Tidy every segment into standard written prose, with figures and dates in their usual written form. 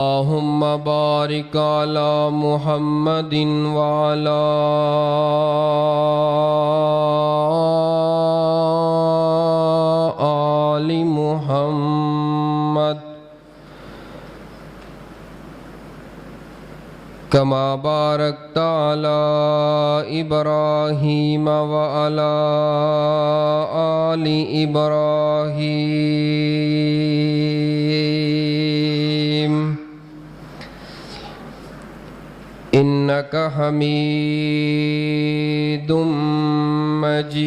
اللهم بارك على محمد وعلى آل محمد كما باركت على إبراهيم وعلى آل إبراهيم إنك حميد مجيد.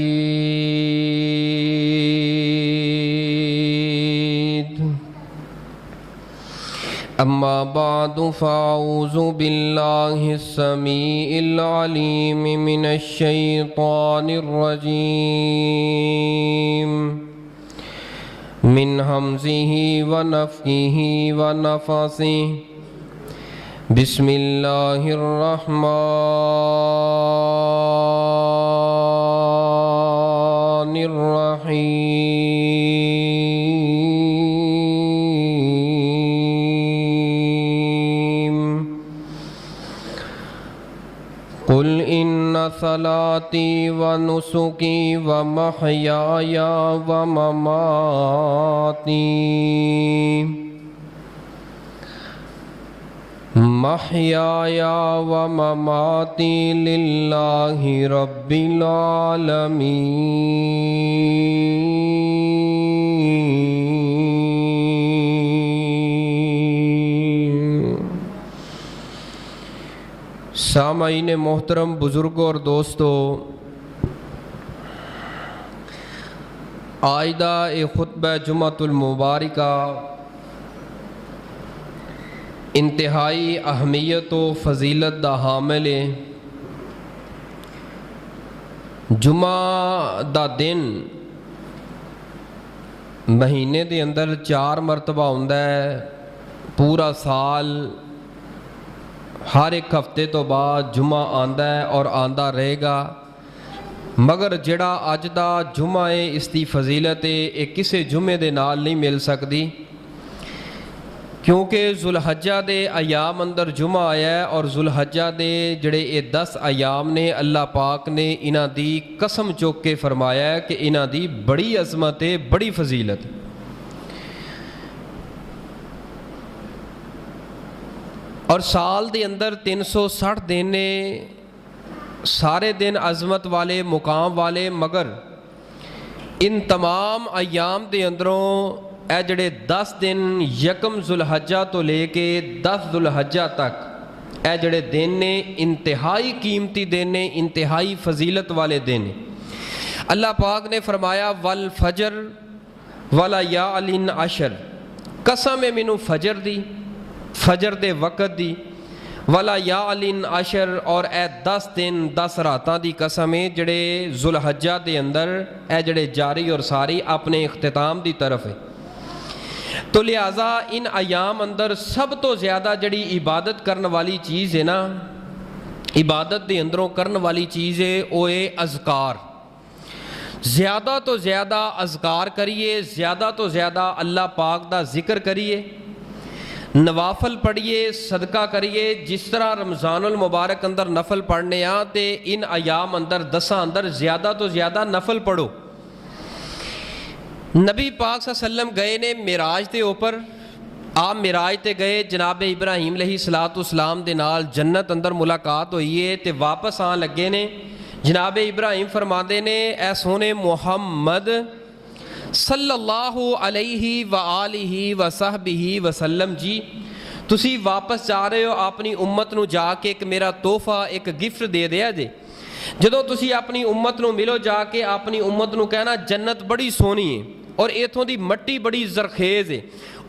أما بعد فأعوذ بالله السميع العليم من الشيطان الرجيم من همزه ونفخه ونفثه. بسم الله الرحمن الرحيم. قل إن صلاتي ونسكي ومحياي ومماتي ومماتي لله رب العالمين. سامعین محترم، بزرگوں اور دوستو، آج دا اے خطبہ جمعۃ المبارکہ انتہائی اہمیت و فضیلت دا حامل ہے. جمعہ دا دن مہینے دے اندر 4 مرتبہ ہوندا ہے. پورا سال ہر ایک ہفتے تو بعد جمعہ آندا ہے اور آندا رہے گا، مگر جڑا اج دا جمعہ ہے اس دی فضیلت ہے یہ کسے جمعے دے نال نہیں مل سکتی، کیونکہ ذوالحجہ دے ایام اندر جمعہ آیا ہے اور ذوالحجہ دے جڑے یہ 10 ایام نے اللہ پاک نے انہاں دی قسم چوک کے فرمایا ہے کہ انہاں دی بڑی عظمت ہے، بڑی فضیلت. اور سال دے اندر 360 دن نے، سارے دن عظمت والے، مقام والے، مگر ان تمام ایام دے اندروں اے جڑے 10 دن یکم ذوالحجہ تو لے کے 10 ذوالحجہ تک اے جڑے دن نے انتہائی قیمتی دن نے، انتہائی فضیلت والے دن. اللہ پاک نے فرمایا والفجر ولیال عشر، قسم ہے مینوں فجر دی، فجر دے وقت دی، ولیال عشر، اور اے 10 دن 10 راتاں دی قسم ہے جڑے ذوالحجہ دے اندر اے جڑے جاری اور ساری اپنے اختتام دی طرف ہے. تو لہٰذا ان ایام اندر سب تو زیادہ جڑی عبادت کرنے والی چیز ہے نا، عبادت دے اندروں کرنے والی چیز ہے وہ ہے اذکار. زیادہ تو زیادہ اذکار کریے، زیادہ تو زیادہ اللہ پاک دا ذکر کریے، نوافل پڑھیے، صدقہ کریے. جس طرح رمضان المبارک اندر نفل پڑھنے تے ان ایام اندر 10 اندر زیادہ تو زیادہ نفل پڑھو. نبی پاک صلی اللہ علیہ وسلم گئے نے معراج دے اوپر، آپ معراج تے گئے، جناب ابراہیم علیہ السلام دے نال جنت اندر ملاقات ہوئی ہے تے واپس آن لگے نے. جناب ابراہیم فرماندے نے اے سونے محمد صلی اللہ علیہ وآلہ وصحبہ وسلم جی، تسی واپس جا رہے ہو اپنی امت نو جا کے ایک میرا تحفہ، ایک گفٹ دے دیا جے. جدو تسی اپنی امت نو ملو جا کے اپنی امت نو کہنا جنت بڑی سونی ہے اور ایتھوں دی مٹی بڑی زرخیز ہے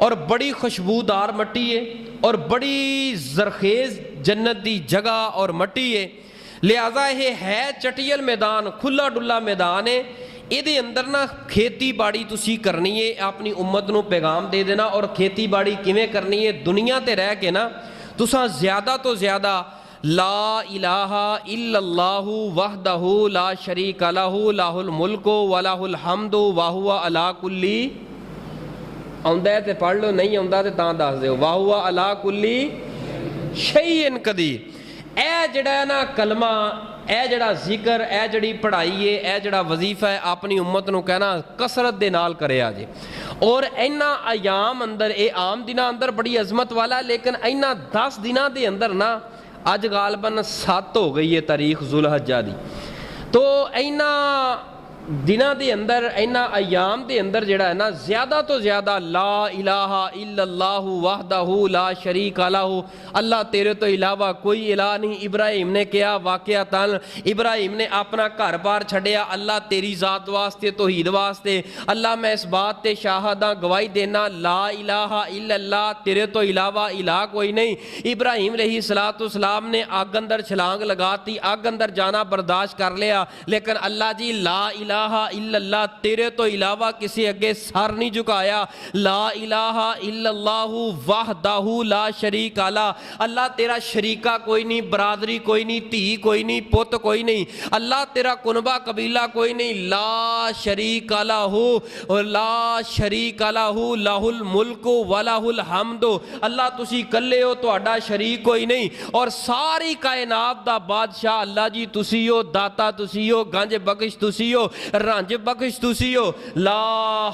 اور بڑی خوشبودار مٹی ہے اور بڑی زرخیز جنت دی جگہ اور مٹی ہے. لہذا یہ ہے چٹیل میدان، کھلا ڈلا میدان ہے. یہ اندر نا کھیتی باڑی تسی کرنی ہے، اپنی امت نو پیغام دے دینا. اور کھیتی باڑی کیویں کرنی ہے؟ دنیا تے رہ کے نا تساں زیادہ تو زیادہ لا الہ الا اللہ وحدہ لا شریک لہ لہ الملک ولہ الحمد وہو علی کل ਆਉਂਦਾ ਹੈ ਤੇ ਪੜ੍ਹ ਲਓ, ਨਹੀਂ ਆਉਂਦਾ ਤੇ ਤਾਂ ਦੱਸ ਦਿਓ। ਵਾਹ ਹੁਆ ਅਲਾ ਕੁੱਲੀ ਸ਼ੈਇਨ ਕਦੀਰ। ਇਹ ਜਿਹੜਾ ਨਾ ਕਲਮਾ, ਇਹ ਜਿਹੜਾ ਜ਼ਿਕਰ, ਇਹ ਜਿਹੜੀ ਪੜ੍ਹਾਈ ਹੈ, ਇਹ ਜਿਹੜਾ ਵਜ਼ੀਫਾ ਹੈ, ਆਪਣੀ ਉਮਤ ਨੂੰ ਕਹਿਣਾ ਕਸਰਤ ਦੇ ਨਾਲ ਕਰਿਆ ਜੇ। ਔਰ ਇਹਨਾਂ ਅਯਾਮ ਅੰਦਰ, ਇਹ ਆਮ ਦਿਨਾਂ ਅੰਦਰ ਬੜੀ ਅਜ਼ਮਤ ਵਾਲਾ, ਲੇਕਿਨ ਇਹਨਾਂ 10 ਦਿਨਾਂ ਦੇ ਅੰਦਰ ਨਾ ਅੱਜ ਗਾਲਬਨ 7 ਹੋ ਗਈ ਹੈ ਤਾਰੀਖ ਜ਼ੁਲਹੱਜਾ ਦੀ। ਤੋ ਇਹਨਾਂ ਦਿਨਾਂ ਦੇ ਅੰਦਰ, ਇਹਨਾਂ ਅਯਾਮ ਦੇ ਅੰਦਰ ਜਿਹੜਾ ਹੈ ਨਾ ਜ਼ਿਆਦਾ ਤੋਂ ਜ਼ਿਆਦਾ ਲਾ ਇਲਾਹਾ ਇल्लल्लाहु वहदहु ला शरीका लहु, अल्लाह तेरे तो इलावा कोई इलाह नहीं। इब्राहिम ने किया वाक़िअतन, इब्राहिम ने अपना घर बार छड़िया अल्लाह तेरी ज़ात वास्ते, तौहीद वास्ते। अल्लाह मैं इस बात ते शाहदा गवाही देना ला इलाहा इल्लल्लाह, तेरे तो इलावा इलाह कोई नहीं। इब्राहिम अलैहिस्सलाम ने अग अंदर छलांग लगाती, अग अंदर जाना बर्दाश्त कर लिया, लेकिन अल्लाह जी ला इलाहा इल्लल्लाह, तेरे तो इलावा किसी अगे सर नहीं झुकाया। ला इलाहा इल्लल्लाहु वहदहु ला शरीका ला, अल्लाह तेरा शरीका कोई नहीं, बरादरी कोई नहीं, धी कोई नहीं, पुत कोई नहीं। अल्लाह तेरा कुनबा कबीला कोई नहीं। ला शरीका लहु ला शरीका लहु लहुल मुल्क वलहुल हम्द, अल्लाह तुसी कल्ले हो, तुहाडा शरीक कोई नहीं। और सारी कायनात दा बादशाह अल्लाह जी तुसी हो, दाता तुसी हो, गंज बख्श तुसी हो, रंज बख्श तुसी हो। ला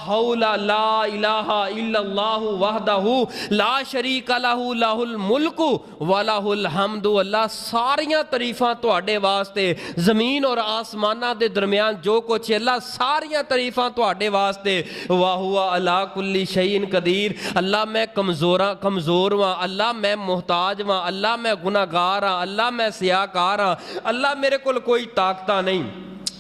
हौला ला इलाहा इल्लल्लाहु वहदहु ला शरीका लहु लहुल मुल्क वलहुल हम्द। अल्लाह सारियां तरीफां तुहाडे वास्ते, जमीन और आसमाना दे दरमियान जो कुछ, अल्लाह सारियां तरीफां तुहाडे वास्ते। वाह हुआ अला कुल्ली शैइन कदीर, अल्लाह मैं कमज़ोर वां, अल्लाह मैं मुहताज वां, अल्लाह मैं गुनाहगार हां, अल्लाह मैं सियाकार हां, अल्लाह मेरे कोल कोई ताकत नहीं,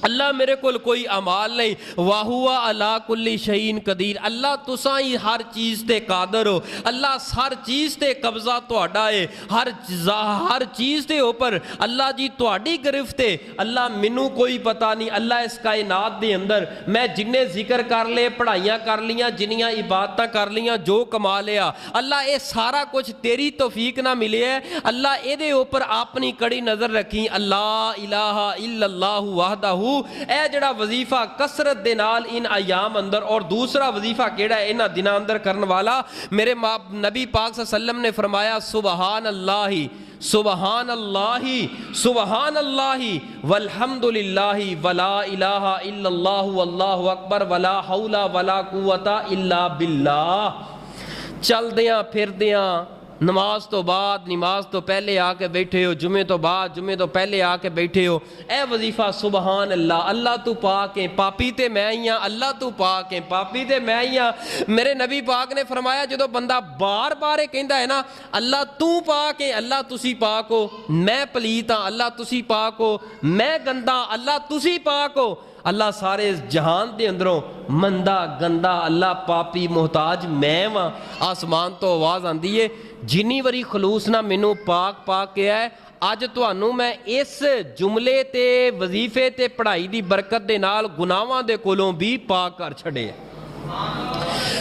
अल्लाह मेरे कोल कोई अमाल नहीं। वाहुआ अला कुल्ली शैइन कदीर, अल्लाह तुसा ही हर चीज़ ते कादर हो, अल्लाह हर चीज़ ते कब्जा तुहाडा है, हर चीज़ के ऊपर अल्लाह जी तुहाडी गिरफ्त है। अल्लाह मैनू कोई पता नहीं, अल्लाह इस कायनात दे अंदर मैं जिन्ने जिक्र कर ले, पढ़ाइयाँ कर लियाँ, जिन्नियाँ इबादतां कर लियाँ, जो कमा लिया, अल्लाह ये सारा कुछ तेरी तौफीक ना मिले है। अल्लाह ये ऊपर अपनी कड़ी नज़र रखी। अल्लाह इलाहा इल्लल्लाहु वहदहु, ਇਹ ਜਿਹੜਾ ਵਜ਼ੀਫਾ ਕਸਰਤ ਦੇ ਨਾਲ ਇਨ ਅਯਾਮ ਅੰਦਰ। और दूसरा वजीफा केड़ा है इन्हां दिनां अंदर करने वाला, मेरे नबी पाक सल्लल्लाहु ने फरमाया सुबहान अल्लाही सुबहान अल्लाही सुबहान अल्लाही वल्हम्दुलिल्लाहि वला इलाहा इल्लल्लाहु वल्लाहु अकबर वला हौला वला कुव्वता इल्ला बिल्लाह। चलदियां फिरदियां नमाज तो बाद, नमाज तो पहले आके बैठे हो, जुमे तो बाद, जुमे तो पहले आके बैठे हो, ए वजीफा सुबहान अल्लाह, अल्लाह तू पाक है, पापी ते मैं ही हाँ, अल्लाह तू पाक है, पापी ते मैं ही हाँ। मेरे नबी पाक ने फरमाया जो बंदा बार बार कहता है ना अल्लाह तू पाक है, अल्लाह तुसी पाक हो, मैं पलीत हाँ, अल्लाह तुसी पाक हो, मैं गंदा, अल्लाह तुसी पाक हो, अल्लाह सारे जहान के अंदरों मंदा गंदा, अल्लाह पापी मोहताज मैं वां। आसमान तो आवाज़ आती है जिन्नी वारी खलूस ना मैनू पाक पाक किया है, अज तुहानू मैं इस जुमले ते वजीफे ते पढ़ाई की बरकत दे नाल गुनाहां दे कोलों भी पाक कर छड़े।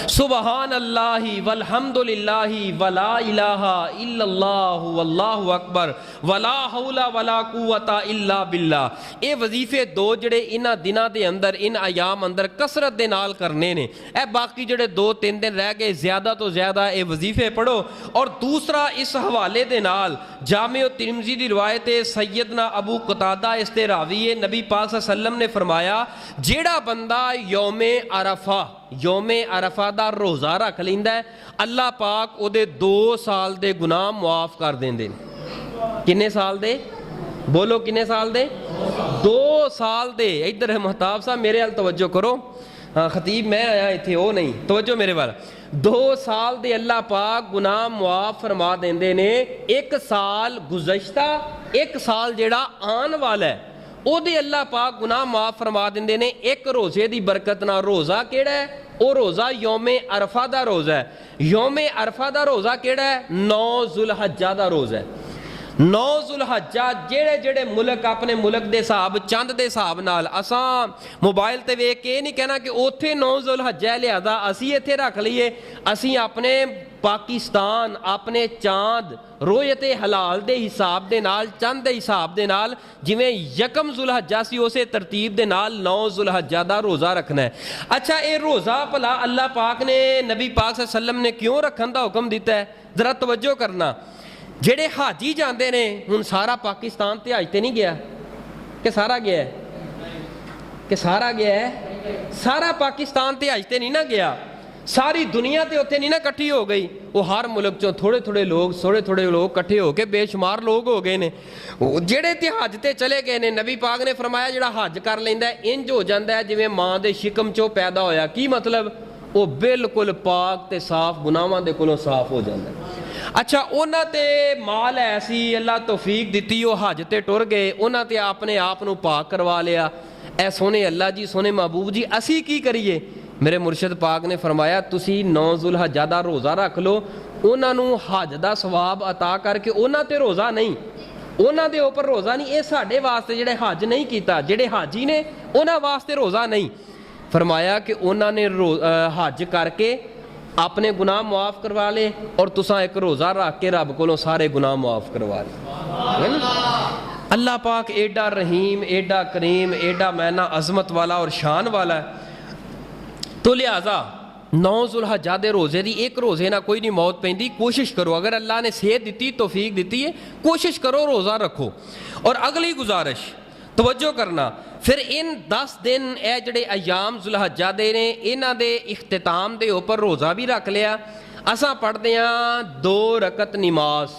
सुबहान अल्लाही वल्हम्दुलिल्लाहि वला इलाहा इल्लल्लाहु वल्लाहु अकबर वला हौला वला कुव्वता इल्ला बिल्लाह। ये वजीफे दो जड़े इन्हां दिनां दे अंदर, इन अयाम अंदर कसरत दे नाल करने ने। ए बाकी जड़े 2-3 दिन रह गए, ज़्यादा तो ज़्यादा ये वजीफे पढ़ो। और दूसरा इस हवाले दे नाल जामे तिरमिज़ी दी रिवायत है, सैयदना अबू कतादा इसते रावी है, नबी पाक सल्लल्लाहु अलैहि वसल्लम ने फरमाया जेड़ा बंदा यौमे अरफा, यौमे अरफा दा रोज़ा रख लेंदा है, अल्लाह पाक उहदे 2 साल दे गुनाह मुआफ़ कर देंदे ने। किन्ने साल दे? बोलो किन्ने साल दे? 2 साल दे। इधर महताब साहब मेरे हाल तवज्जो करो, हाँ खतीब मैं आया इत्थे, वो नहीं, तवज्जो मेरे वाल। 2 साल दे अल्लाह पाक गुनाह मुआफ़ फरमा देंदे ने। 1 साल गुज़श्ता, 1 साल जेड़ा आन वाला है ओदे अल्लाह पाक गुनाह माफ़ फरमा देंदे ने। एक रोज़े दी बरकत ना। रोज़ा केड़ा है? वो रोज़ा यौमे अरफा दा रोज़ा है। यौमे अरफा दा रोज़ा केड़ा है? 9 ज़ुल्हज्जा दा रोज़ा है। 9 ज़ुल्हज्जा जेड़े जेड़े मुल्क अपने मुल्क दे हिसाब, चंद दे हिसाब नाल, असां मोबाइल ते वेख के नहीं कहना कि उत्थे 9 ज़ुल्हज्जा लिहाजा असी इत्थे रख लईए। असी अपने ਪਾਕਿਸਤਾਨ ਆਪਣੇ ਚਾਂਦ ਰੋਇਤ ਹਲਾਲ ਦੇ ਹਿਸਾਬ ਦੇ ਨਾਲ, ਚੰਦ ਦੇ ਹਿਸਾਬ ਦੇ ਨਾਲ, ਜਿਵੇਂ ਯਕਮ ਜ਼ੁਲਹੱਜਾ ਸੀ ਉਸੇ ਤਰਤੀਬ ਦੇ ਨਾਲ 9 ਜ਼ੁਲਹੱਜਾ ਦਾ ਰੋਜ਼ਾ ਰੱਖਣਾ ਹੈ। ਅੱਛਾ, ਇਹ ਰੋਜ਼ਾ ਭਲਾ ਅੱਲਾਹ ਪਾਕ ਨੇ ਨਬੀ ਪਾਕ ਸੱਲੱਲਾਹੁ अलैहि वसल्लम ने क्यों रखने का हुक्म दिता है? ज़रा तवज्जो करना। ਜਿਹੜੇ ਹਾਜੀ ਜਾਂਦੇ ਨੇ, ਹੁਣ ਸਾਰਾ ਪਾਕਿਸਤਾਨ ਤੇ ਹਜ ਤੇ ਨਹੀਂ ਗਿਆ ਕਿ ਸਾਰਾ ਗਿਆ ਹੈ? ਕਿ ਸਾਰਾ ਗਿਆ ਹੈ? ਸਾਰਾ ਪਾਕਿਸਤਾਨ ਤੇ ਹਜ ਤੇ ਨਹੀਂ ਨਾ ਗਿਆ, ਸਾਰੀ ਦੁਨੀਆ ਤੇ ਉੱਥੇ ਨਹੀਂ ਨਾ ਇਕੱਠੀ ਹੋ ਗਈ। ਉਹ ਹਰ ਮੁਲਕ ਚੋਂ ਥੋੜੇ ਥੋੜੇ ਲੋਕ ਇਕੱਠੇ ਹੋ ਕੇ ਬੇਸ਼ੁਮਾਰ ਲੋਕ ਹੋ ਗਏ ਨੇ। ਉਹ ਜਿਹੜੇ ਤੇ ਹਜ ਤੇ ਚਲੇ ਗਏ ਨੇ, ਨਬੀ ਪਾਕ ਨੇ ਫਰਮਾਇਆ ਜਿਹੜਾ ਹਜ ਕਰ ਲੈਂਦਾ ਇੰਜ ਹੋ ਜਾਂਦਾ ਹੈ ਜਿਵੇਂ ਮਾਂ ਦੇ ਸ਼ਿਕਮ ਚੋਂ ਪੈਦਾ ਹੋਇਆ। ਕੀ ਮਤਲਬ? ਉਹ ਬਿਲਕੁਲ ਪਾਕ ਤੇ ਸਾਫ਼, ਗੁਨਾਹਾਂ ਦੇ ਕੋਲੋਂ ਸਾਫ਼ ਹੋ ਜਾਂਦਾ। ਅੱਛਾ, ਉਹਨਾਂ ਤੇ ਮਾਲ ਹੈ ਸੀ, ਅੱਲਾ ਤੌਫੀਕ ਦਿੱਤੀ, ਉਹ ਹਜ ਤੇ ਟੁਰ ਗਏ, ਉਹਨਾਂ ਤੇ ਆਪਣੇ ਆਪ ਨੂੰ ਪਾਕ ਕਰਵਾ ਲਿਆ। ਐ ਸੋਹਣੇ ਅੱਲਾ ਜੀ, ਸੋਹਣੇ महबूब जी, ਅਸੀਂ ਕੀ ਕਰੀਏ? ਮੇਰੇ ਮੁਰਸ਼ਿਦ ਪਾਕ ਨੇ ਫਰਮਾਇਆ ਤੁਸੀਂ 9 ਜ਼ੁਲਹੱਜਾ ਦਾ ਰੋਜ਼ਾ ਰੱਖ ਲਓ, ਉਹਨਾਂ ਨੂੰ ਹਜ ਦਾ ਸਵਾਬ ਅਤਾ ਕਰਕੇ, ਉਹਨਾਂ ਤੇ ਰੋਜ਼ਾ ਨਹੀਂ, ਉਹਨਾਂ ਦੇ ਉੱਪਰ ਰੋਜ਼ਾ ਨਹੀਂ। ਇਹ ਸਾਡੇ ਵਾਸਤੇ ਜਿਹੜੇ ਹਜ ਨਹੀਂ ਕੀਤਾ, ਜਿਹੜੇ ਹਾਜੀ ਨੇ ਉਹਨਾਂ ਵਾਸਤੇ ਰੋਜ਼ਾ ਨਹੀਂ। फरमाया कि उन्होंने हज करके अपने गुनाह मुआफ़ करवा ले और तुसा एक रोज़ा रख के रब कोलों सारे गुनाह मुआफ़ करवा ले। अल्लाह पाक एडा रहीम, एडा करीम, एडा मैना अज़मत वाला और शान वाला है। तो लिहाजा 9 ज़ुलहज्जा दे रोज़े दी एक रोज़े ना कोई नहीं मौत पैंदी। कोशिश करो, अगर अल्लाह ने सेहत दी, तौफीक दी है, कोशिश करो रोज़ा रखो। और अगली गुजारिश तवज्जो करना, फिर इन 10 दिन ए जड़े अयाम जुलहज्जा दे ने, इन्हां दे इख्तिताम दे उपर रोज़ा भी रख लिया। असां पढ़दे हां 2 रकत नमाज,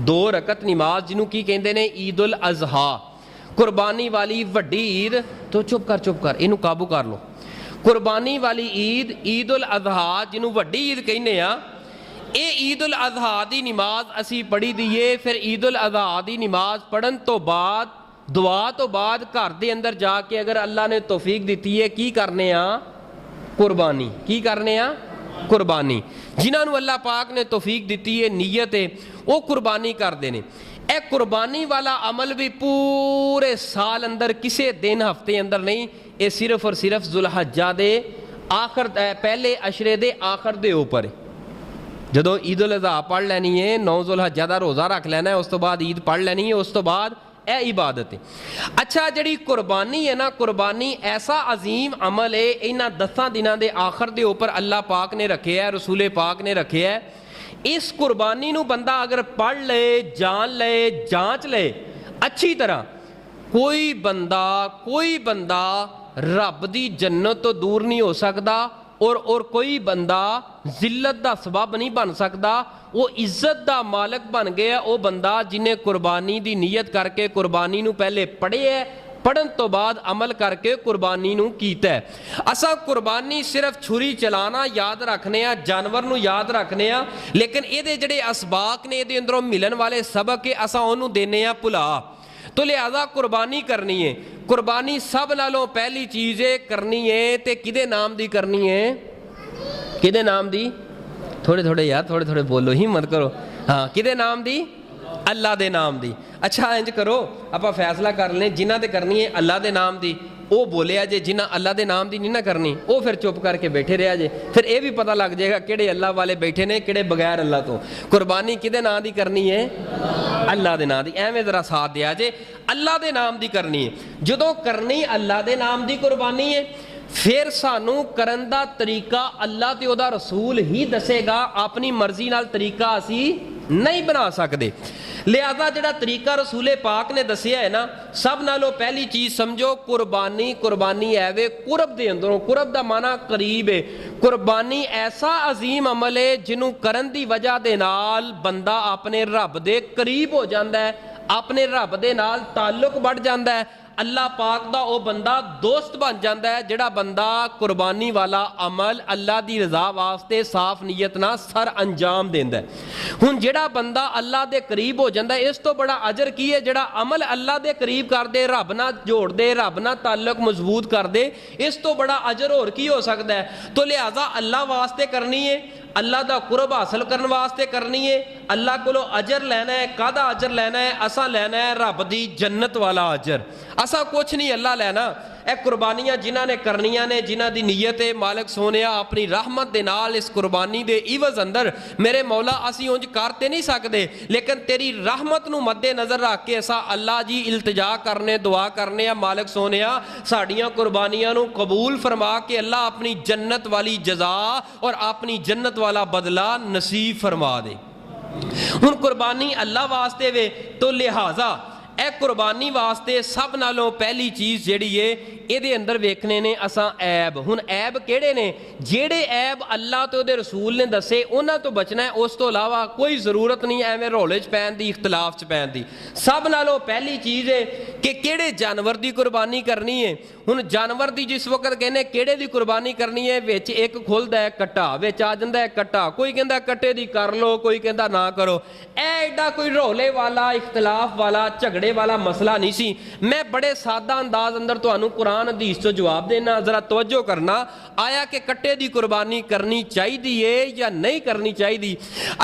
2 रकत नमाज जिन्हों की कहते हैं ईद उल अज़हा, कुर्बानी वाली वड्डी ईद। तो चुप कर, इनू काबू कर लो। कुर्बानी वाली ईद, ईद उल अज़हा जिन्हों वड्डी ईद कहने आ, ये ईद उल अज़हा दी नमाज असी पढ़ी दीए। फिर ईद उल अज़हा दी नमाज पढ़न तो बाद, दुआ तो बाद घर के अंदर जाके अगर अल्लाह ने तौफीक दी है, की करने आ? कुर्बानी। की करने आ? कुर्बानी। जिन्होंने अल्लाह पाक ने तौफीक दी है, नीयत है, वो कुर्बानी करते हैं। ए कुर्बानी वाला अमल भी पूरे साल अंदर किसी दिन हफ्ते अंदर नहीं, ये सिर्फ और सिर्फ जुलहज्जा दे आखिर, पहले अशरे दे आखिर दे ऊपर। जदों ईद उल अज़हा पढ़ लैनी है, 9 जुलहज्जा का रोज़ा रख लेना है, उस तो बाद ईद पढ़ लैनी है, उस तो बाद ए इबादत है। अच्छा, जी कुर्बानी है ना, कुर्बानी ऐसा अजीम अमल है, इन्हां 10 दिनों के आखिर के उपर अल्लाह पाक ने रखे है, रसूले पाक ने रखे है। इस कुर्बानी नूं बंदा अगर पढ़ ले, जान ले, जांच ले अच्छी तरह, कोई बंदा रब दी जन्नत तो दूर नहीं हो सकता, और कोई बंदा जिल्लत दा सबब नहीं बन सकता। वो इज्जत दा मालक बन गया वो बंदा जिन्हें कुर्बानी दी नीयत करके कुर्बानी नूं पहले पढ़े है, पढ़न तो बाद अमल करके कुर्बानी नूं कीता है। असा कुर्बानी सिर्फ छुरी चलाना याद रखने आ, जानवर नूं याद रखने आ, लेकिन ये जिहड़े असबाक ने, ये अंदरों मिलन वाले सबक असा उहनूं देने आ भुला। तो लिहाजा कुर्बानी करनी है। कुर्बानी सब नालों पहली चीज़ है करनी है, तो किदे नाम दी करनी है? किदे नाम दी? थोड़े यार, थोड़े बोलो, हिम्मत करो। हाँ, किदे नाम दी? अल्लाह दे नाम दी। अच्छा, इंज करो, आप फैसला कर लें, जिन्हां ते करनी है अल्लाह दे नाम दी वो बोलिया जे, जिन्हां अल्लाह दे नाम दी नहीं ना करनी वो फिर चुप करके बैठे रहा जे। फिर ये भी पता लग जाएगा किहड़े अल्लाह वाले बैठे ने, किहड़े बगैर अल्लाह तो। कुर्बानी किहदे नाम दी करनी है? अल्लाह दे नाम दी। एवें जरा साथ दिया जे, अल्लाह दे नाम दी करनी है। जदों करनी अल्लाह दे नाम दी कुर्बानी है, फिर सानू करन दा तरीका अल्लाह ते ओदा रसूल ही दसेगा, अपनी मर्जी नाल तरीका असी नहीं बना सकते। लिहाजा जिहड़ा तरीका रसूले पाक ने दसिया है ना, सब नालों पहली चीज़ समझो कुर्बानी है वे कुरब दे अंदरों। कुरब दा माना करीब है। कुर्बानी ऐसा अजीम अमल है जिन्हों करन दी वजह दे नाल बंदा अपने रब दे करीब हो जाता है, अपने रब दे नाल ताल्लुक बढ़ जाता है, अल्लाह पाक दा ओ बंदा दोस्त बन जाता है। जिहड़ा बंदा कुर्बानी वाला अमल अल्लाह दी रज़ा वास्ते साफ नीयत ना सर अंजाम देंदा है। हुण जिहड़ा बंदा अल्लाह दे करीब हो जाता है, इस तो बड़ा अजर की है? जिहड़ा अमल अल्लाह दे करीब कर दे, रब नाल जोड़ दे, रब नाल ताल्लुक मजबूत कर दे, इस तो बड़ा अजर होर की हो सकता है? तो लिहाजा अल्लाह वास्ते करनी है, अल्लाह दा कुरब हासिल करने वास्ते करनी है, अल्लाह कोलों अजर लेना है। कादा अजर लेना है? असा लेना है रब दी जन्नत वाला अजर। असा कुछ नहीं अल्लाह लेना, ਇਹ ਕੁਰਬਾਨੀਆਂ ਜਿਨ੍ਹਾਂ ਨੇ ਕਰਨੀਆਂ ਨੇ, ਜਿਨ੍ਹਾਂ ਦੀ ਨੀयत है मालिक सोनिया अपनी रहमत दे नाल इस कुर्बानी दे इवज अंदर मेरे मौला असी उंज कर ते नहीं सकते, लेकिन तेरी रहमत नूं मद्दे नज़र रख के असा अल्लाह जी इल्तिजा करने, दुआ करने मालिक सोनिया साड़ियां कुर्बानियां नूं कबूल फरमा के अल्लाह अपनी जन्नत वाली जजा और अपनी जन्नत वाला बदला नसीब फरमा दे। हुण कुर्बानी अल्लाह वास्ते वे तो लिहाजा ए कुर्बानी वास्ते सब नालों पहली चीज़ जिहड़ी है ਇਹਦੇ ਅੰਦਰ ਵੇਖਣੇ ਨੇ ਅਸਾਂ ਐਬ। ਹੁਣ ਐਬ ਕਿਹੜੇ ਨੇ? ਜਿਹੜੇ ਐਬ ਅੱਲਾਹ ਤੇ ਉਹਦੇ ਰਸੂਲ ਨੇ ਦੱਸੇ ਉਹਨਾਂ ਤੋਂ ਬਚਣਾ ਹੈ, ਉਸ ਤੋਂ ਇਲਾਵਾ ਕੋਈ ਜ਼ਰੂਰਤ ਨਹੀਂ ਐਵੇਂ ਰੌਲੇ 'ਚ ਪੈਣ ਦੀ, ਇਖਤਲਾਫ 'ਚ ਪੈਣ ਦੀ। ਸਭ ਨਾਲੋਂ ਪਹਿਲੀ ਚੀਜ਼ ਹੈ ਕਿ ਕਿਹੜੇ ਜਾਨਵਰ ਦੀ ਕੁਰਬਾਨੀ ਕਰਨੀ ਹੈ। ਹੁਣ ਜਾਨਵਰ ਦੀ ਜਿਸ ਵਕਤ ਕਹਿੰਦੇ ਕਿਹੜੇ ਦੀ ਕੁਰਬਾਨੀ ਕਰਨੀ ਹੈ, ਵਿੱਚ ਇੱਕ ਖੁੱਲਦਾ ਹੈ ਕੱਟਾ, ਵਿੱਚ ਆ ਜਾਂਦਾ ਹੈ ਕੱਟਾ, ਕੋਈ ਕਹਿੰਦਾ ਕੱਟੇ ਦੀ ਕਰ ਲਓ, ਕੋਈ ਕਹਿੰਦਾ ਨਾ ਕਰੋ। ਇਹ ਐਡਾ ਕੋਈ ਰੌਲੇ ਵਾਲਾ, ਇਖਤਲਾਫ ਵਾਲਾ, ਝਗੜੇ ਵਾਲਾ ਮਸਲਾ ਨਹੀਂ ਸੀ। ਮੈਂ ਬੜੇ ਸਾਦਾ ਅੰਦਾਜ਼ ਅੰਦਰ ਤੁਹਾਨੂੰ ਕੁਰਾਨ हदीस तो जवाब देना, जरा तवज्जो करना। आया कि कट्टे दी कुर्बानी करनी चाहिए या नहीं करनी चाहिए।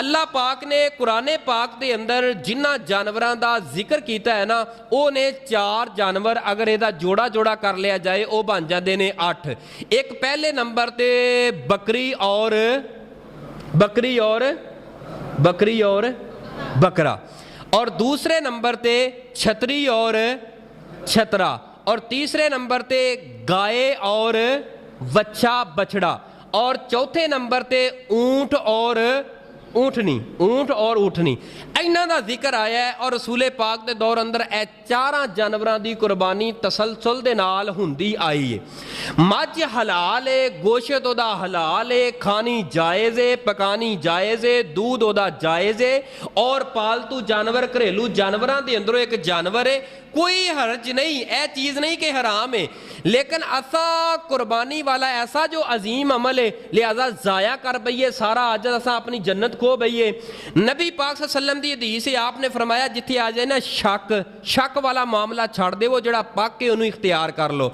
अल्लाह पाक ने कुरान पाक के अंदर जिन्हां जानवरां दा जिक्र किया है ना, वो ने 4 जानवर, अगर इहदा जोड़ा जोड़ा कर लिया जाए वो बन जाते हैं 8। एक पहले नंबर ते बकरी और बकरा, और दूसरे नंबर ते छतरी और छतरा, और तीसरे नंबर ते गाय और वच्छा बछड़ा, और चौथे नंबर ते ऊंट और ऊंटनी। इन्हां दा जिक्र आया है और रसूले पाक दे दौर अंदर ए 4 जानवरां दी कुर्बानी तसलसल दे नाल हुंदी आई है। मझ हलाल है, गोशत ओदा हलाल है, खानी जायज़ है, पकानी जायज़ है, दूध ओदा जायज़ है, और पालतू जानवर घरेलू जानवरां दे अंदरों एक जानवर है, कोई हर्ज नहीं, यह चीज़ नहीं कि हराम है, लेकिन असा कुर्बानी वाला ऐसा जो अजीम अमल है, लिहाजा ज़ाया कर बईए सारा, अज असा अपनी जन्नत खो बईए। नबी पाक सल्लल्लाहु अलैहि वसल्लम दी हदीस है, आपने फरमाया जिथे आ जाए ना शक वाला मामला छड़ दे, वो जड़ा पक के उन्होंने इख्तियार कर लो।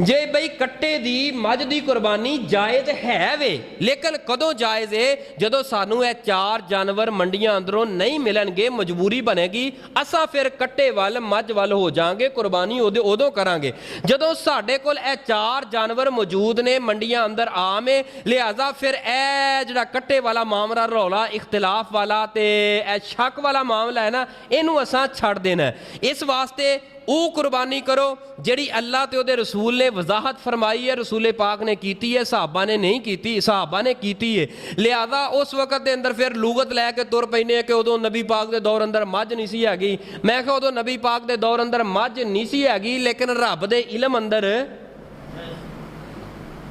जे बई कट्टे दी मझ दी कुर्बानी जायज़ है वे, लेकिन कदों जायज़ है? जदों सानू ये 4 जानवर मंडियां अंदरों नहीं मिलणगे, मजबूरी बनेगी, असा फिर कट्टे वाल मझ वाल हो जाएंगे, कुर्बानी उदों करांगे जदों साडे कोल ये 4 जानवर मौजूद ने, मंडियां अंदर आम है। लिहाजा फिर ए जिहड़ा कट्टे वाला मामला, रौला इख्तिलाफ वाला ते ए शक वाला मामला है ना, इनू असां छड़ देना है। इस वास्ते वो कुर्बानी करो जिहड़ी अल्लाह ते उहदे रसूल ने वजाहत फरमाई है, रसूले पाक ने कीती है, सहाबा ने नहीं कीती, सहाबा ने कीती है। लिहाजा उस वक्त के अंदर फिर लुगत लैके तुर पैने कि उदों नबी पाक के दौर अंदर मझ नहीं सी हैगी। मैं कहा उदों नबी पाक के दौर अंदर मझ नहीं सी हैगी, लेकिन रब दे इलम अंदर,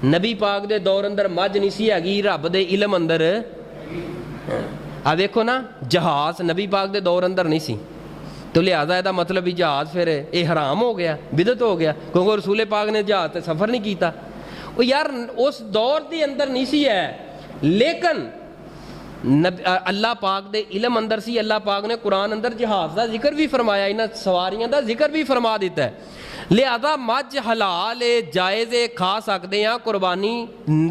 नबी पाक के दौर अंदर मझ नहीं सी हैगी, रब दे इलम अंदर। आ देखो ना, जहाज नबी पाक के दौर अंदर नहीं सी, तो लिहाजा इसका मतलब भी जहाज फिर ये हराम हो गया, बिदत हो गया, क्योंकि रसूले पाक ने जहाज से सफ़र नहीं किया। वो यार उस दौर के अंदर नहीं सी है, लेकिन अल्लाह पाक दे इलम अंदर सी। अल्लाह पाक ने कुरान अंदर जहाज का जिक्र भी फरमाया, इन्हां सवारियां का जिक्र भी फरमा दिता है। लिहाजा मझ हलाल है, जायज़ है, खा सकते हैं, कुर्बानी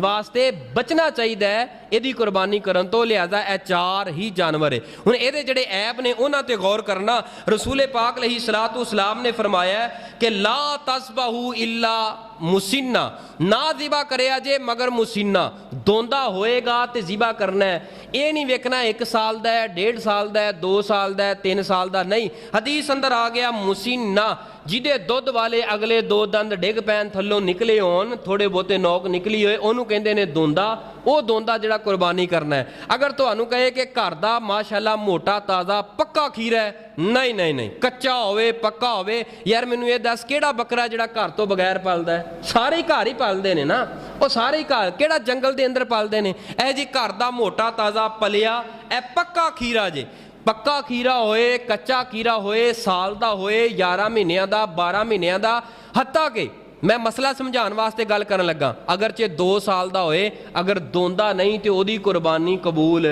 वास्ते बचना चाहिए यदि कुर्बानी करन तो। लिहाजा ए 4 ही जानवर है। हुण इहदे जिहड़े ऐब ने उन्हां ते गौर करना। रसूले पाक अलैहिस्सलातु वस्सलाम ने फरमाया कि ला तस्बहू इल्ला मुसिन्ना, ना ज़िबा करिया जे मगर मुसिन्ना, दोंदा होएगा तो ज़िबा करना है। ये नहीं वेखना 1 साल का है, 1.5 साल का है, 2 साल का है, 3 साल का नहीं। हदीस अंदर आ गया मुसिन्ना, जिहदे दुध वाले अगले 2 दंद डिग पैन, थल्लों निकले होन, थोड़े बहुते नौक निकली होए, उहनूं कहंदे ने दोंदा। वो दोंदा जिहड़ा कुर्बानी करना है। अगर तुहानूं कहे कि घर दा माशाअल्लाह मोटा ताज़ा पक्का खीरा है, नहीं नहीं नहीं, कच्चा होवे पक्का होवे, यार मैनूं ये दस किहड़ा बकरा जिहड़ा घर तो बगैर पलदा है? सारे ही घर ही पालदे ने ना, वो सारे ही घर, किहड़ा जंगल दे अंदर पालदे ने? ए जी घर दा मोटा ताज़ा पलिया ए पक्का खीरा जे। पक्का खीरा होए, कच्चा खीरा होए, साल का होए, 11 महीनों का, 12 महीनों का, हत्ता के मैं मसला समझाने वास्ते गल करन लगा। अगर चे 2 साल का होए, अगर दोंदा नहीं तो ओदी कुर्बानी कबूल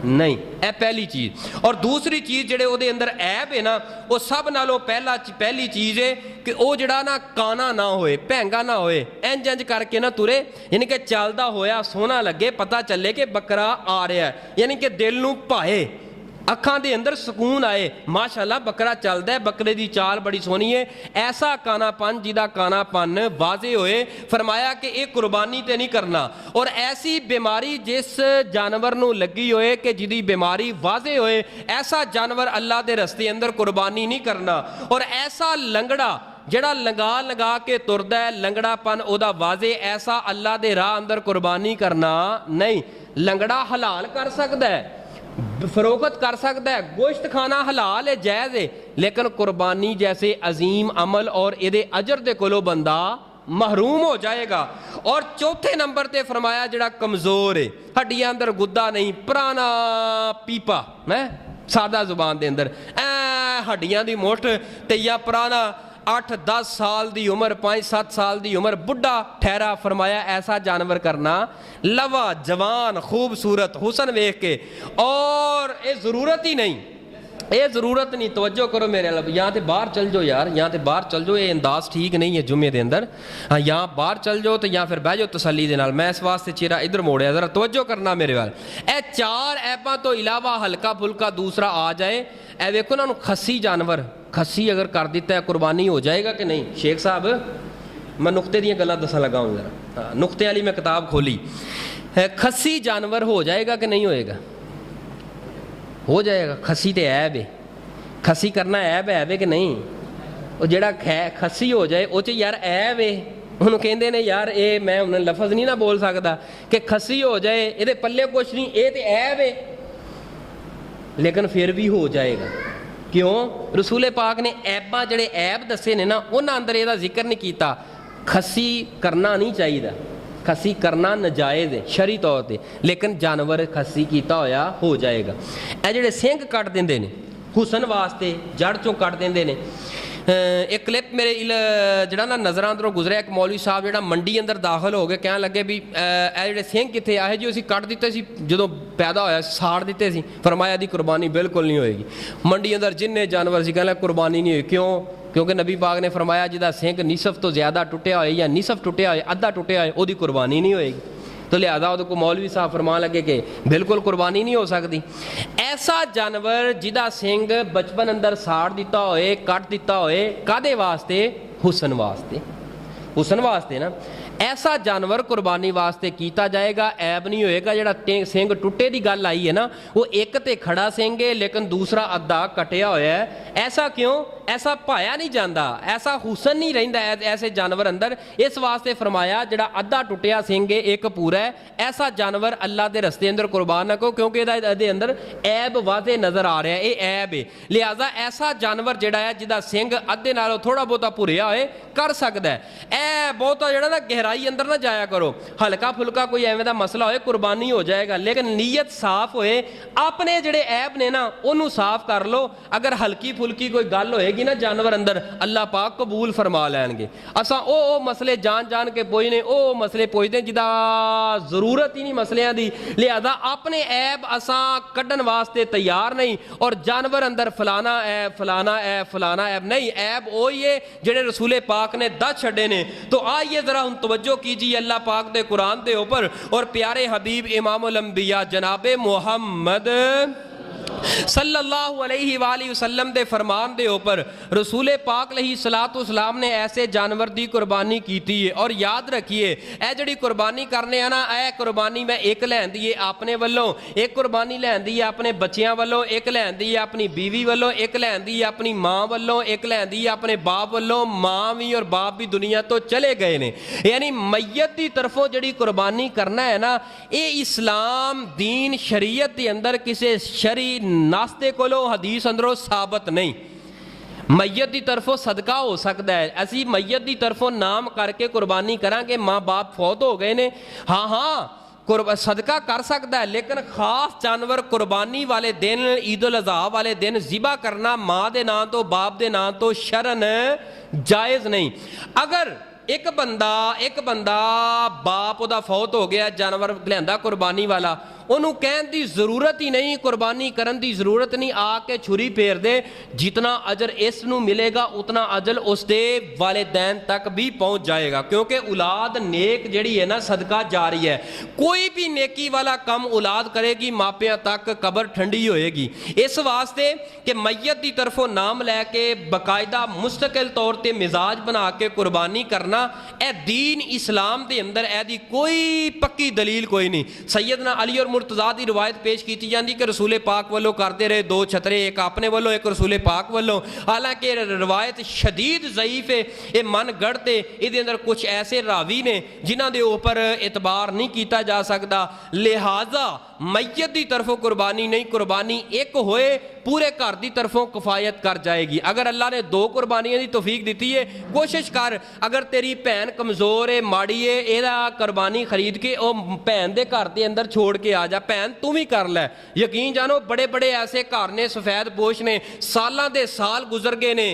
नहीं। ए पहली चीज़। और दूसरी चीज़ जिहड़े ओदे अंदर ऐब है ना, वो सब नालों पहली चीज़ है कि वो जिहड़ा ना काना ना होए, भैंगा ना होए, इंज इंज करके ना तुरे, यानी कि चलदा होया सोहना लगे, पता चले कि बकरा आ रहा है, यानी कि दिल नूं भाए। ਅੱਖਾਂ ਦੇ ਅੰਦਰ ਸਕੂਨ ਆਏ, ਮਾਸ਼ਾਅੱਲਾ ਬੱਕਰਾ ਚੱਲਦਾ, ਬੱਕਰੇ ਦੀ ਚਾਲ ਬੜੀ ਸੋਹਣੀ ਹੈ, ਐਸਾ ਕਾਨਾਪਨ ਜਿਹਦਾ ਕਾਨਾਪਨ ਵਾਜ਼ੇ ਹੋਏ। ਫਰਮਾਇਆ ਕਿ ਇਹ ਕੁਰਬਾਨੀ ਤੇ ਨਹੀਂ ਕਰਨਾ। ਔਰ ਐਸੀ ਬਿਮਾਰੀ ਜਿਸ ਜਾਨਵਰ ਨੂੰ ਲੱਗੀ ਹੋਏ ਕਿ ਜਿਹਦੀ ਬਿਮਾਰੀ ਵਾਜ਼ੇ ਹੋਏ, ਐਸਾ ਜਾਨਵਰ ਅੱਲਾ ਦੇ ਰਸਤੇ ਅੰਦਰ ਕੁਰਬਾਨੀ ਨਹੀਂ ਕਰਨਾ। ਔਰ ਐਸਾ ਲੰਗੜਾ ਜਿਹੜਾ ਲਗਾ ਕੇ ਤੁਰਦਾ ਹੈ, ਲੰਗੜਾਪਨ ਉਹਦਾ ਵਾਜ਼ੇ, ਐਸਾ ਅੱਲਾ ਦੇ ਰਾਹ ਅੰਦਰ ਕੁਰਬਾਨੀ ਕਰਨਾ ਨਹੀਂ। ਲੰਗੜਾ ਹਲਾਲ ਕਰ ਸਕਦਾ ਹੈ, फरोख्त कर सकता है, गोश्त खाना हलाल है, जायज़ है, लेकिन कुर्बानी जैसे अजीम अमल और ये अजर दे कोलों बंदा महरूम हो जाएगा। और चौथे नंबर ते फरमाया जड़ा कमज़ोर है, हड्डियां अंदर गुद्दा नहीं, पुराना पीपा है सादा जुबान दे अंदर हड्डियां दी मुठ ते या पुराना 8-10 साल की उम्र, 5-7 साल की उम्र, बुढ़ा ठहरा। फरमाया ऐसा जानवर करना, लवा जवान खूबसूरत हुसन वेख के, और ये ज़रूरत ही नहीं, ये ज़रूरत नहीं। तवज्जो करो मेरे लब, यहाँ से बाहर चल जाओ यार, यहाँ से बाहर चल जाओ, ये अंदाज ठीक नहीं है जुम्मे के अंदर। हाँ, यहाँ बाहर चल जाओ तो या फिर बह जाओ तसल्ली दे नाल। मैं इस वास्ते चेहरा इधर मोड़िया, ज़रा तवज्जो करना मेरे वाल। ए 4 ऐपां तो इलावा हल्का फुल्का दूसरा आ जाए। ए देखो ना, खस्सी जानवर, खस्सी अगर कर दिता है कुर्बानी हो जाएगा कि नहीं? शेख साहब मैं नुक्ते दी गल्लां दसन लगा हूँ ज़रा, हाँ नुक्ते वाली मैं किताब खोली। खस्सी जानवर हो जाएगा कि नहीं होएगा? हो जाएगा। खस्सी तो ऐब है, खस्सी करना ऐब है कि नहीं? वो जड़ा खस्सी हो जाए वो यार ऐब है, उन्होंने कहते हैं यार ये मैं उन्हें लफज नहीं ना बोल सकता कि खस्सी हो जाए, ये पल्ले कुछ नहीं, ये तो ऐब है, लेकिन फिर भी हो जाएगा। क्यों? रसूले पाक ने ऐबां जड़े ऐब दसे ने ना, उन्होंने अंदर इसका जिक्र नहीं किया। खस्सी करना नहीं चाहिए, खस्सी करना नजायज़ है शरी तौर पर, लेकिन जानवर खस्सी किया होया हो जाएगा। ये जड़े सिंग कट देंदे ने हुसन वास्ते, जड़ चों कट देंदे ने। एक क्लिप मेरे जड़ा ना नज़र अंदरों गुजरिया, एक मौलवी साहब जड़ा मंडी अंदर दाखिल हो गए, कहने लगे भी ये सिंह कितने आए जी, असीं कट दिते सी जदों पैदा होया, साड़ दिते सी। फरमाया दी कुर्बानी बिल्कुल नहीं होएगी। मंडी अंदर जिन्ने जानवर सी कहने कुर्बानी नहीं होई। क्यों? क्योंकि नबी पाक ने फरमाया जिहदा सिंह निसफ तो ज़्यादा टुटिया होए या निसफ टुटिया होए, अद्धा टुटिया होए, उहदी कुर्बानी नहीं होएगी। तो लिहाजा वो को मौलवी साहब फरमान लगे कि बिल्कुल कुर्बानी नहीं हो सकती। ऐसा जानवर जिहदा सिंह बचपन अंदर साड़ दिता होए, कट दिता होए, कादे वास्ते? हुसन वास्ते, हुसन वास्ते ना। ऐसा जानवर कुर्बानी वास्ते किया जाएगा, ऐब नहीं होएगा। जड़ा सिंह टुटे की गल आई है ना, वो एक तो खड़ा सिंह है लेकिन दूसरा अद्धा कटिया होया है। ऐसा क्यों? ऐसा पाया नहीं जाता, ऐसा हुसन नहीं रहिंदा ऐसे जानवर अंदर। इस वास्ते फरमाया जड़ा अद्धा टुटिया सिंह है एक पूरा है, ऐसा जानवर अल्लाह के रस्ते अंदर कुर्बान ना करो, क्योंकि इहदे अंदर ऐब वाजे नज़र आ रहा है, ये ऐब है। लिहाजा ऐसा जानवर जड़ा है जिहदा सिंह अद्धे नालों थोड़ा बहुता भुरिया होए कर सकता है। ए बहुता जड़ा ना गहराई अंदर ना जाया करो, हल्का फुल्का कोई एवं दा मसला होए कुर्बानी हो जाएगा, लेकिन नीयत साफ होए, अपने जड़े ऐब ने ना उन्होंने साफ कर लो। अगर हल्की फुल्की कोई गल होएगी ना जानवर अंदर, अल्लाह पाक कबूल फरमा लैणगे। असां ओ मसले जान के पुछने, ओ मसले पुछदे जिदा जरूरत ही नहीं मसलियां दी। लिहाजा अपने ऐब असां कड्ढन वास्ते तैयार नहीं, और जानवर अंदर फलाना ऐब फलाना ऐब फलाना ऐब नहीं। ऐब वही है जेड़े रसूले पाक ने दस छड़े ने। तो आइए जरा हम तवज्जो कीजिए अल्लाह पाक दे कुरान दे ऊपर और प्यारे हबीब इमामुल अंबिया जनाबे मुहम्मद सल्लल्लाहु अलैहि वसल्लम दे फरमान दे ऊपर। रसूले पाक अलैहिस्सलातु सलाम ने ऐसे जानवर दी कुर्बानी की है। और याद रखिए ए जड़ी कुर्बानी करने आ ना, ए कुर्बानी मैं एक लैंदी है अपने वालों, एक कुर्बानी लैंदी है अपने बच्चियां वालों, एक लैंदी है अपनी बीवी वालों, एक लैंदी है अपनी माँ वालों, एक लैंदी है अपने बाप वालों। माँ भी और बाप भी दुनिया तो चले गए ने, यानी मैयत की तरफों जड़ी कुर्बानी करना है ना, ये इस्लाम दीन शरीयत के अंदर किसी शरी नास्ते कोलो हदीस अंदरों साबित नहीं। मैयत की तरफों सदका हो सकता है, असी मैयत की तरफों नाम करके कुर्बानी करांगे, माँ बाप फौत हो गए ने, हाँ हाँ सदका कर सकता है, लेकिन खास जानवर कुर्बानी वाले दिन, ईद उल अज़हा वाले दिन ज़िबा करना माँ के नाम तो बाप के नाम तो शरन जायज़ नहीं। अगर ਇੱਕ ਬੰਦਾ ਬਾਪ ਉਹਦਾ ਫੌਤ ਹੋ ਗਿਆ, ਜਾਨਵਰ ਲਿਆਂਦਾ ਕੁਰਬਾਨੀ ਵਾਲਾ, ਉਹਨੂੰ ਕਹਿਣ ਦੀ ਜ਼ਰੂਰਤ ਹੀ ਨਹੀਂ, ਕੁਰਬਾਨੀ ਕਰਨ ਦੀ ਜ਼ਰੂਰਤ ਨਹੀਂ, ਆ ਕੇ ਛੁਰੀ ਫੇਰ ਦੇ, ਜਿਤਨਾ ਅਜਰ ਇਸ ਨੂੰ ਮਿਲੇਗਾ ਉਤਨਾ ਅਜਰ ਉਸ ਦੇ ਵਾਲਿदैन ਤੱਕ ਵੀ ਪਹੁੰਚ ਜਾਏਗਾ। ਕਿਉਂਕਿ ਔਲਾਦ ਨੇਕ ਜਿਹੜੀ ਹੈ ਨਾ ਸਦਕਾ ਜਾਰੀ ਹੈ, ਕੋਈ ਵੀ ਨੇਕੀ ਵਾਲਾ ਕੰਮ ਔਲਾਦ ਕਰੇਗੀ ਮਾਪਿਆਂ ਤੱਕ ਕਬਰ ਠੰਡੀ ਹੋਏਗੀ। ਇਸ ਵਾਸਤੇ ਕਿ ਮਈਅਤ ਦੀ ਤਰਫੋਂ ਨਾਮ ਲੈ ਕੇ ਬਾਕਾਇਦਾ ਮੁਸਤਕਿਲ ਤੌਰ ਤੇ ਮਿਜ਼ਾਜ ਬਣਾ ਕੇ ਕੁਰਬਾਨੀ ਕਰਨਾ, ਇਹ दीन इस्लाम के अंदर ਇਹਦੀ कोई पक्की दलील कोई नहीं। सैयदना अली और मुर्तज़ा की रिवायत पेश की जाती कि रसूले पाक वालों करते रहे दो छतरे, एक अपने वालों एक रसूले पाक वालों। हालांकि रिवायत शदीद ज़ईफ है, ये मन गढ़ते ये अंदर कुछ ऐसे रावी ने जिन्हों के उपर एतबार नहीं किया जा सकता। लिहाजा मैयत की तरफों कुर्बानी नहीं, कुर्बानी एक होए पूरे घर की तरफों किफायत कर जाएगी। अगर अल्लाह ने दो कुर्बानियां की तौफीक दी है, कोशिश कर, अगर तेरी भैन कमज़ोर है माड़ी है, ਇਹਦਾ कुर्बानी खरीद के ਉਹ ਭੈਣ ਦੇ ਘਰ ਦੇ ਅੰਦਰ छोड़ के आ जा, ਭੈਣ तू भी कर लै। यकीन जानो बड़े बड़े ऐसे घर ने सफेद पोश ने, सालों के साल गुजर गए ने,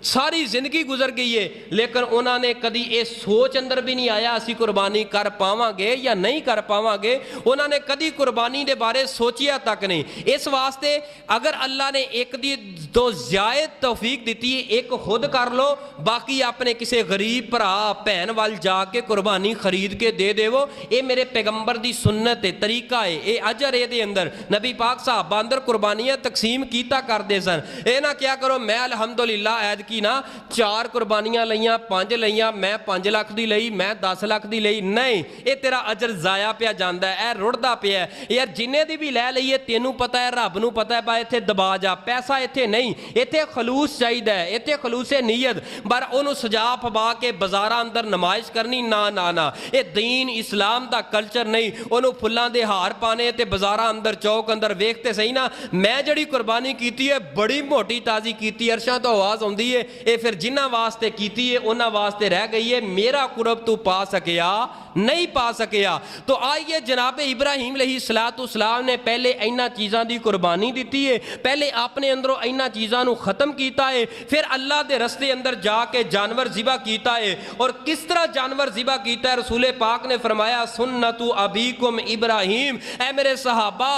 सारी जिंदगी गुजर गई है, लेकिन उन्होंने कभी ये सोच अंदर भी नहीं आया असी कुर्बानी कर पावांगे या नहीं कर पावांगे। उन्होंने कभी कुर्बानी के बारे सोचिया तक नहीं। इस वास्ते अगर अल्लाह ने एक दी तो ज़्यादा तौफीक दी है, एक खुद कर लो, बाकी अपने किसी गरीब भरा भैन वाल जाके कुर्बानी खरीद के दे देवो। ये मेरे पैगंबर की सुन्नत है, तरीका है, ये अजर ये अंदर नबी पाक साहबा अंदर कुर्बानियां तकसीम कीता करते सन। ये ना क्या करो मैं अलहमदुलिल्लाह ऐद की ना 4 कुर्बानियां लईयां, 5 लईयां, मैं 5 लाख दी लई, मैं 10 लाख दी लई, नहीं, ये तेरा अजर जाया पिया जांदा है, रुड़दा पिया यार। जिन्ने दी भी लै लईए तेनू पता है, रब नू पता है, बा इत्थे दबा जा, पैसा इत्थे नहीं, इत्थे खलूस चाहिदा है, इत्थे खलूसे नीयत, पर ओनू सजा पवा के बाजारां अंदर नमाइश करनी, ना ना ना, ये दीन इस्लाम दा कल्चर नहीं। ओनू फुल्लां दे हार पाने ते बाजारां अंदर चौक अंदर वेखते सही ना, मैं जिहड़ी कुर्बानी कीती है बड़ी मोटी ताजी कीती, अरशां तो आवाज़ आउंदी है, ये फिर जिन्हां वास्ते कीती है उन्हां वास्ते रह गई है, मेरा कुरब तू पा सकिया नहीं पा सकिया। तो आइए जनाब इब्राहिम अलैहिस्सलाम ने पहले इन्हां चीज़ां दी कुर्बानी दी है, पहले अपने अंदरों इन्हां चीज़ां नूं खत्म किया है, फिर अल्लाह के रस्ते अंदर जाके जानवर ज़िबा किया है। और किस तरह जानवर ज़िबा किया है, रसूले पाक ने फरमाया सुन्नतु अबीकुम इब्राहिम, ऐ मेरे सहाबा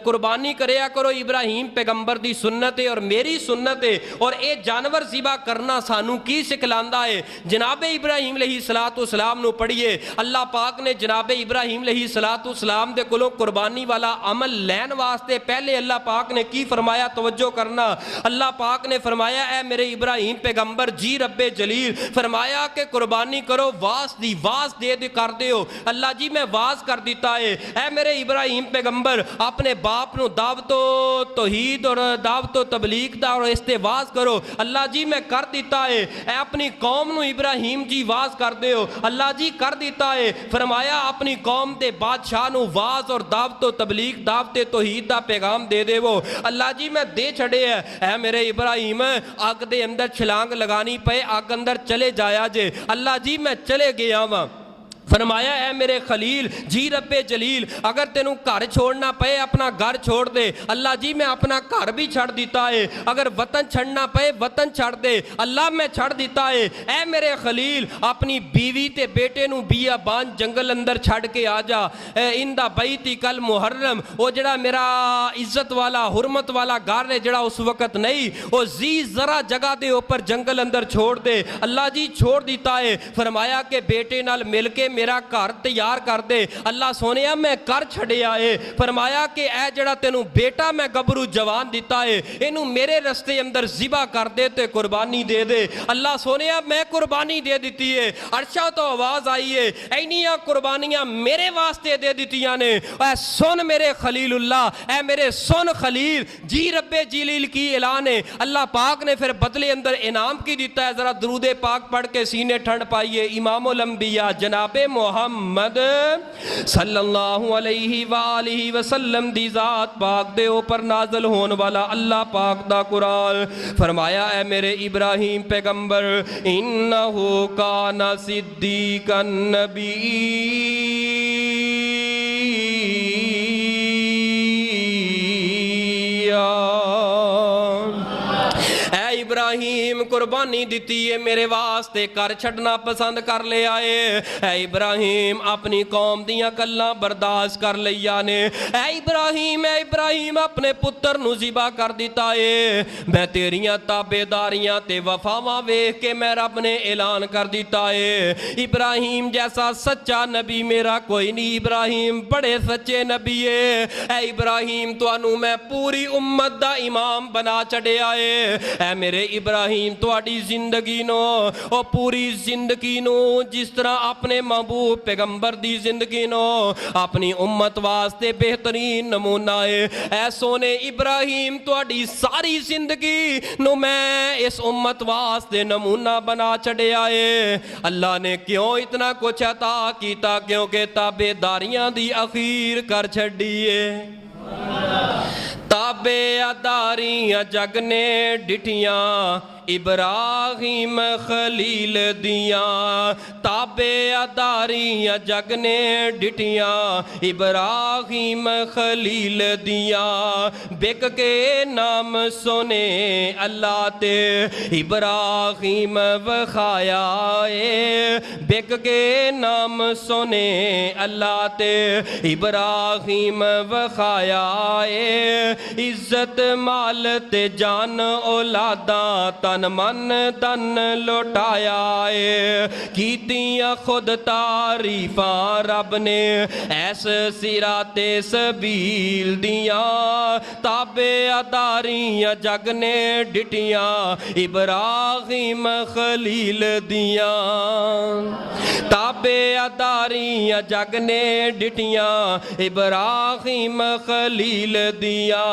कुर्बानी करया करो, इब्राहिम पैगंबर की सुन्नत है और मेरी सुन्नत है। और ये जानवर ज़िबा करना सानू की सिखलांदा है, जनाब इब्राहिम अलैहिस्सलाम नूं पढ़िए। अल्लाह पाक ने जनाब इब्राहिम अलैहिस्सलाम दे कोलों कुर्बानी वाला अमल लैन वास्ते पहले अल्लाह पाक ने की फरमाया, तवज्जो करना। अल्लाह पाक ने फरमाया ऐ मेरे इब्राहिम पैगंबर जी रब्बे जलील, फरमाया कि कुर्बानी करो, वास दी वास दे कर दियो। अल्लाह जी मैं वास कर दिता है, ऐ मेरे इब्राहिम पैगंबर अपने बाप नूं दावतो तौहीद और दावतो तबलीग दा और इसते वास करो। अल्लाह जी मैं कर दिता है, ऐ अपनी कौम नूं इब्राहिम जी वास कर दियो। अल्लाह जी कर दिता है, फरमाया अपनी कौम दे बादशाह नूं वाज और दावतो तबलीग दावते तौहीद दा पैगाम दे देवो। अल्लाह जी मैं दे छड़े है, ऐ मेरे इब्राहिम अग दे अंदर छलांग लगानी पे अग अंदर चले जाया जे। अल्लाह जी मैं चले गया वां। फरमाया है मेरे खलील जी रब्बे जलील, अगर तेनू घर छोड़ना पे अपना घर छोड़ दे। अल्लाह जी मैं अपना घर भी छड़ दिता है, अगर वतन छड़ना पे वतन छड़ दे। अल्लाह मैं छड़ दिता है, ऐ मेरे खलील अपनी बीवी ते बेटे नू बियाबान जंगल अंदर छड़ के आ जा। इंदा बैती कल मुहर्रम, वो जड़ा मेरा इज्जत वाला हुरमत वाला घर है जड़ा उस वक्त नहीं, वो जी जरा जगह दे ऊपर जंगल अंदर छोड़ दे। अल्लाह जी छोड़ दिता है, फरमाया के बेटे नाल मिल के मेरा घर तैयार कर दे। अल्लाह सोने मैं कर छड़िया है, फरमाया कि ऐ जड़ा तेनू बेटा मैं गबरू जवान दिता है, इनू मेरे रस्ते अंदर ज़िबा कर दे ते कुर्बानी दे दे। अल्लाह सोने मैं कुर्बानी दे दी है। अर्शा तो आवाज़ आई है, इन्नियां कुर्बानियां मेरे वास्ते दे दित्तियां ने। ऐ सुन मेरे खलीलुल्लाह, ऐ मेरे सुन खलील जी रब्बे जलील की ऐलान है। अल्लाह पाक ने फिर बदले अंदर इनाम की दिता है। जरा दरूदे पाक पढ़ के सीने ठंड पाइए। इमामुल अंबिया जनाबे मुहम्मद सल्लल्लाहु अलैहि वालिहि वसल्लम दी जात पाक दे ऊपर नाज़िल होने वाला अल्लाह पाक दा कुरान। फरमाया है मेरे इब्राहिम पैगंबर, इन्नहु काना सिद्दीकन नबिय्या। इब्राहिम कुर्बानी दिती है मेरे वास्ते घर छड्डना पसंद कर लिया है इब्राहिम अपनी कौम दियां गल्लां बर्दाश्त कर लईया ने इब्राहिम अपने पुत्र नूं ज़िबा कर दिता है मैं तेरियां ताबेदारियां ते वफावां वेख के मैं रब ने ऐलान कर दिता है इब्राहिम जैसा सच्चा नबी मेरा कोई नहीं इब्राहिम बड़े सच्चे नबी है इब्राहिम तुहानू मैं पूरी उम्मत दा इमाम बना छड़िया है मेरे इब्राहिम तुहाडी जिंदगी नो ओ पूरी जिंदगी नो जिस तरह अपने महबूब पैगंबर दी जिंदगी नो अपनी उम्मत वास्ते बेहतरीन नमूना है ऐ सोने इब्राहिम तुहाडी सारी जिंदगी नो मैं इस उम्मत वास्ते नमूना बना छड़िया है अल्लाह ने क्यों इतना कुछ अता कीता क्योंकि ताबेदारियां दी अखीर कर छड़ी है ताबेदारियां जग ने डिठियां इब्राहिम खलील दियां ताबेदारियां जग ने डिठियां इब्राहिम खलील दियां बिक के नाम सोने अल्लाह ते इब्राहिम वखाया है बिक के नाम सोने अल्लाह ते इब्राहिम वखाया है इज्जत माल ते जान औलादा तन मन तन लौटाया है कीतियां खुद तारीफा रब ने ऐस सिराते सबील दियां ताबेदारियां जग ने डिठियां इब्राहिम खलील दियां ताबेदारियां जग ने डिठियां इब्राहिम खलील दियां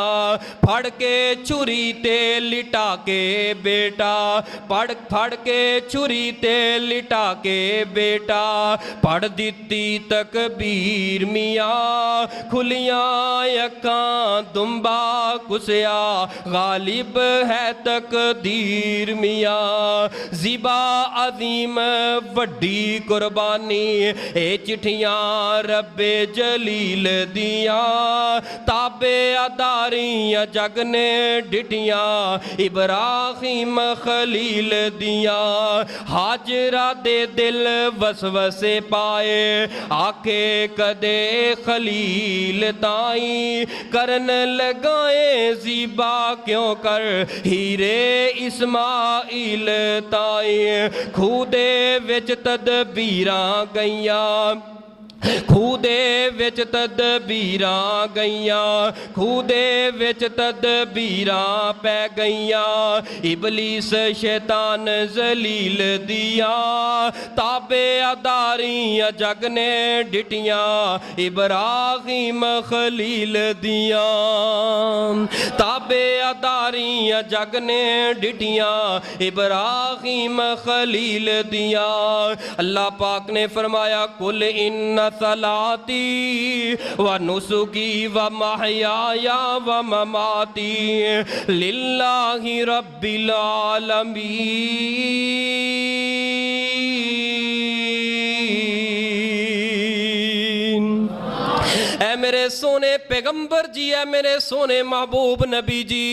फड़ के छुरी ते लिटा के बेटा फड़ के छुरी ते लिटा के बेटा पढ़ दिती तकबीर मियाँ खुलियां अखां दुम्बा कुसिया गालिब है तकदीर मियाँ ज़िबा अजीम वड्डी कुर्बानी ए चिट्ठियां रब्बे जलील दियां ताबेदारियां जग ने डिठियां इब्राहिम खलील दिया हाजरा दे दिल वसवसे पाए आखे कदे खलील ताई करन लगाए ज़िबा क्यों कर हीरे इस्माइल ताई खुदे विच तदबीरां गईयां खूदे विच तदबीरां गईयां खूदे विच तदबीरां पै गईयां इबलीस शैतान जलील दियां ताबेदारियां जग ने डिठियां इब्राहिम खलील दियां ताबेदारियां जग ने डिठियां इब्राहिम खलील दियां अल्लाह पाक ने फरमाया कुल इन्ना सलाती व नुसुकी व महयाया व ममाती लिल्लाहि रब्बिल आलमीन। ऐ मेरे सोने पैगंबर जी है मेरे सोने महबूब नबी जी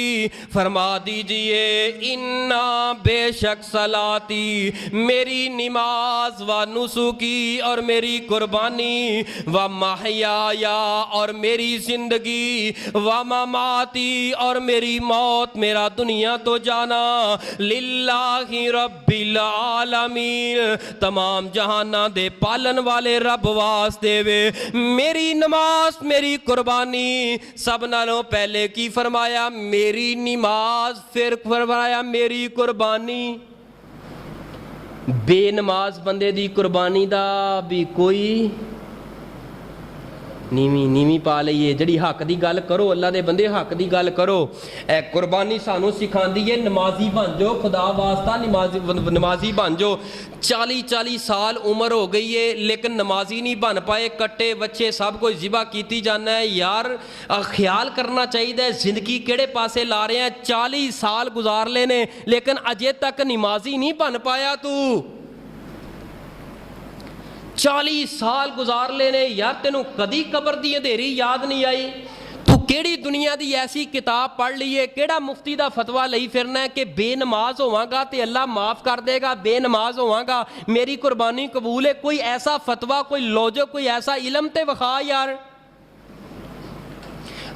फरमा दीजिए इन्ना बेशक सलाती मेरी नमाज व नुसुकी और मेरी कुर्बानी व महयाया और मेरी जिंदगी व ममाती और मेरी मौत मेरा दुनिया तो जाना लिल्लाहि रब्बिल आलमीन तमाम जहाना दे पालन वाले रब वास्ते वे मेरी नमाज मेरी कुर्बानी सब नालों पहले की फरमाया मेरी नमाज फिर फरमाया मेरी कुर्बानी बेनमाज बंदे दी कुर्बानी दा भी कोई नीवी पा लईए जड़ी हक की गल करो अल्लाह दे बंदे हक की गल करो ए कुर्बानी सानू सिखांदी है नमाजी बन जाओ खुदा वास्ता नमाजी बन जाओ 40-40 साल उम्र हो गई है लेकिन नमाजी नहीं बन पाए कट्टे बच्चे सब कुछ ज़िबा कीती जाना है यार ख्याल करना चाहिए जिंदगी केड़े पासे ला रहे हैं 40 साल गुजार लेने लेकिन अजे तक नमाजी नहीं बन पाया तू 40 साल गुजार लेने यार तेनू कदी कबर दी अंधेरी याद नहीं आई तू ਕਿਹੜੀ ਦੁਨੀਆ ਦੀ ਐਸੀ ਕਿਤਾਬ ਪੜ੍ਹ ਲਈਏ, ਕਿਹੜਾ ਮੁਫਤੀ ਦਾ ਫਤਵਾ ਲਈ ਫਿਰਨਾ ਹੈ ਕਿ ਬੇਨਮਾਜ਼ ਹੋਵਾਂਗਾ ਤੇ ਅੱਲਾ ਮਾਫ ਕਰ ਦੇਗਾ, ਬੇਨਮਾਜ਼ ਹੋਵਾਂਗਾ ਮੇਰੀ ਕੁਰਬਾਨੀ ਕਬੂਲ ਹੈ। ਕੋਈ ਐਸਾ ਫਤਵਾ, ਕੋਈ ਲੌਜਿਕ, ਕੋਈ ਐਸਾ ਇਲਮ ਤੇ ਵਿਖਾ ਯਾਰ।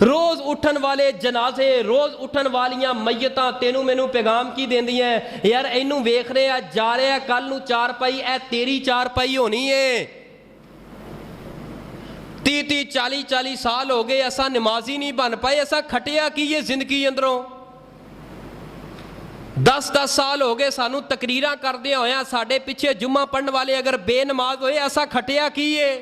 ਰੋਜ਼ ਉੱਠਣ ਵਾਲੇ ਜਨਾਜ਼ੇ, ਰੋਜ਼ ਉੱਠਣ ਵਾਲੀਆਂ ਮਈਤਾਂ ਤੈਨੂੰ ਮੈਨੂੰ ਪੈਗਾਮ ਕੀ ਦਿੰਦੀਆਂ ਯਾਰ, ਇਹਨੂੰ ਵੇਖ ਰਿਹਾ ਜਾ ਰਿਹਾ, ਕੱਲ ਨੂੰ ਚਾਰਪਾਈ ਇਹ ਤੇਰੀ ਚਾਰਪਾਈ ਹੋਣੀ ਏ। 30-30 40-40 ਸਾਲ ਹੋ ਗਏ ਅਸਾਂ ਨਮਾਜ਼ੀ ਨਹੀਂ ਬਣ ਪਾਏ, ਅਸਾਂ ਖਟਿਆ ਕੀ ਇਹ ਜ਼ਿੰਦਗੀ ਅੰਦਰੋਂ। 10-10 ਸਾਲ ਹੋ ਗਏ ਸਾਨੂੰ ਤਕਰੀਰਾਂ ਕਰਦਿਆਂ ਹੋਇਆਂ, ਸਾਡੇ ਪਿੱਛੇ ਜੁਮਾ ਪੜ੍ਹਨ ਵਾਲੇ ਅਗਰ ਬੇਨਮਾਜ਼ ਹੋਏ, ਅਸਾਂ ਖਟਿਆ ਕੀ ਏ।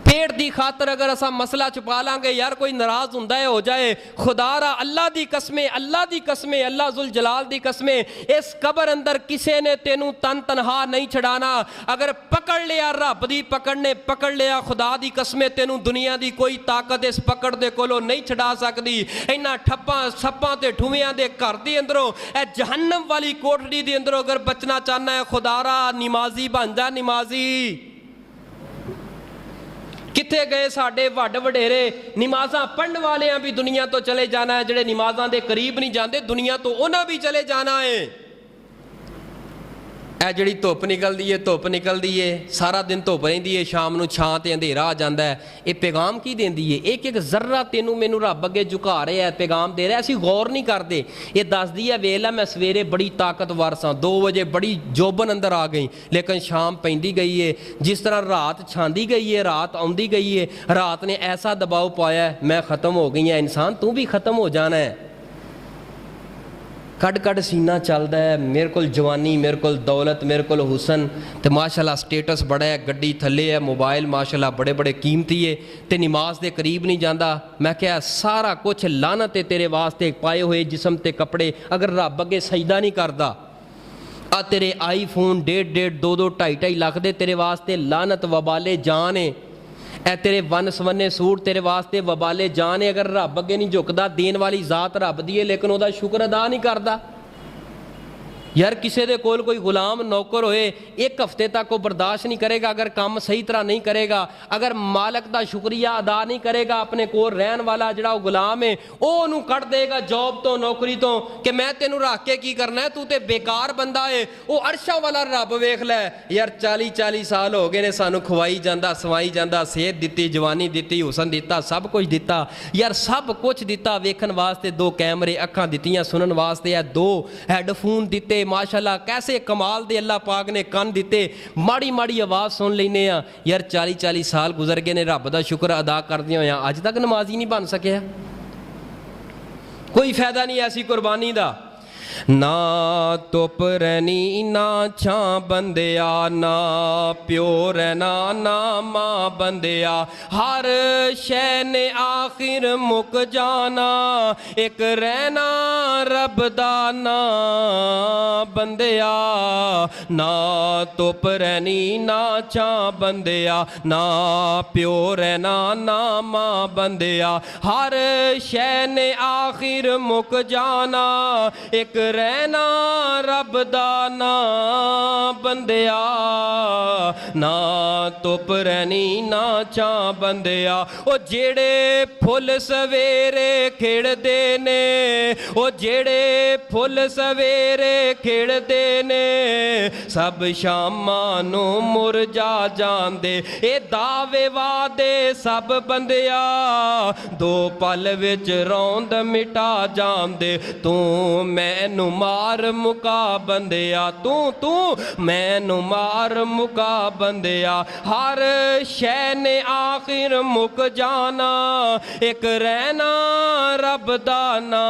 पेट की खातर अगर असा मसला छुपा लांगे यार, कोई नाराज हुंदा है हो जाए, खुदा रा अल्लाह दी कसमें, अल्लाह दी कसमें, अल्लाह जुल जलाल दी कसमें, इस कबर अंदर किसी ने तेनू तन तनहा नहीं छड़ाना। अगर पकड़ लिया रब दी पकड़ ने पकड़ लिया, खुदा दी कसमें तेनू दुनिया दी कोई ताकत इस पकड़ दे कोलों नहीं छड़ा सकती। इन्हां ठप्पां सप्पां ते ठुवियां दे घर दे अंदरों, ए जहन्नम वाली कोठड़ी दे अंदरों अगर बचना चाहना है, खुदा रा नमाजी बन जा, नमाजी। किथे गए साडे वड वडेरे, नमाज़ां पढ़न वाले भी दुनिया तो चले जाना है, जिहड़े नमाज़ां दे करीब नहीं जाते दुनिया तो उन्हां भी चले जाना है। ਇਹ ਜਿਹੜੀ ਧੁੱਪ ਨਿਕਲਦੀ ਹੈ, ਧੁੱਪ ਨਿਕਲਦੀ ਹੈ, ਸਾਰਾ ਦਿਨ ਧੁੱਪ ਰਹਿੰਦੀ ਹੈ, ਸ਼ਾਮ ਨੂੰ ਛਾਂ ਤੇ ਅੰਧੇਰਾ ਆ ਜਾਂਦਾ ਹੈ। ਇਹ ਪੈਗਾਮ ਕੀ ਦਿੰਦੀ ਹੈ? ਇੱਕ ਇੱਕ ਜ਼ਰਰਾ ਤੈਨੂੰ ਮੈਨੂੰ ਰੱਬ ਅੱਗੇ ਝੁਕਾ ਰਿਹਾ, ਪੈਗਾਮ ਦੇ ਰਿਹਾ, ਅਸੀਂ ਗੌਰ ਨਹੀਂ ਕਰਦੇ। ਇਹ ਦੱਸਦੀ ਹੈ ਵੇਖ ਲੈ ਮੈਂ ਸਵੇਰੇ ਬੜੀ ਤਾਕਤਵਰ ਸਾਂ, 2 ਵਜੇ ਬੜੀ ਜੋਬਨ ਅੰਦਰ ਆ ਗਈ, ਲੇਕਿਨ ਸ਼ਾਮ ਪੈਂਦੀ ਗਈ ਹੈ। ਜਿਸ ਤਰ੍ਹਾਂ ਰਾਤ ਛਾਂਦੀ ਗਈ ਹੈ, ਰਾਤ ਆਉਂਦੀ ਗਈ ਹੈ, ਰਾਤ ਨੇ ਐਸਾ ਦਬਾਅ ਪਾਇਆ ਮੈਂ ख़त्म हो गई ਹਾਂ। ਇਨਸਾਨ ਤੂੰ ਵੀ ख़त्म हो जाना है। कट कट सीना चलता है, मेरे को जवानी, मेरे को दौलत, मेरे को हुसन, तो माशाल्लाह स्टेटस बड़ा है, गड्डी थले है, मोबाइल माशाल्लाह बड़े बड़े कीमती है, तो नमाज के करीब नहीं जाता। मैं क्या सारा कुछ लानत है तेरे वास्ते, पाए हुए जिसम ते कपड़े, अगर रब अगे सजदा नहीं करता। आ तेरे आईफोन 1.5 2 2.5 लाख दे तेरे वास्ते लानत वबाले जान है। ए तेरे वन सवन्ने सूट तेरे वास्ते वबाले जान है। अगर रब अगे नहीं झुकदा, देन वाली जात रब दी है, लेकिन वह शुक्र अदा नहीं करता। यार किसी दे कोल कोई गुलाम नौकर होए, 1 हफ्ते तक वो बर्दाश्त नहीं करेगा अगर काम सही तरह नहीं करेगा, अगर मालक का शुक्रिया अदा नहीं करेगा, अपने कोल रहन वाला जिहड़ा गुलाम है वो उन्होंने कट देगा जॉब तो, नौकरी तो, कि मैं तेनू रख के की करना है, तू तो बेकार बंदा है। वो अरशा वाला रब वेख लै यार, 40-40 साल हो गए ने सानू खवाई जाता, सवाई जाता, सेहत दिती, जवानी दिती, हुसन दिता, सब कुछ दिता यार, सब कुछ दिता। वेखन वास्ते 2 कैमरे, अखां दित्तियां, सुनन वास्ते 2 हैडफोन दिते, माशाल्लाह कैसे कमाल दे अल्लाह पाक ने कान दिते, माड़ी माड़ी आवाज़ सुन लेने यार। 40-40 साल गुजर गए ने, रब दा शुक्र अदा करदे होया अज तक नमाजी नहीं बन सकिया। कोई फायदा नहीं ऐसी कुर्बानी दा। ना धुप रहनी ना छां बंदिया, ना प्यो रहना ना मां बंदिया, हर शै ने आखिर मुक जाना, एक रहना रब दा ना बंदिया। ना धुप रहनी ना छां बंदिया, ना प्यो रहना ना मां बंदिया, हर शै ने आखिर मुक जाना, एक रहना रब दा ना बंदिया। ना धुप रहनी ना छां बंदिया, ओ जेड़े फुल सवेरे खिड़दे ने, ओ जेड़े फुल सवेरे खिड़दे ने, सब शामां नू मुरझा जांदे, ए दावे वादे सब बंदिया, 2 पल विच रौंद मिटा जांदे। तू मैनू मार मुका बंदिया, तू मैनू मार मुका बंदिया, हर शै ने आखिर मुक जाना, एक रहना रब दा ना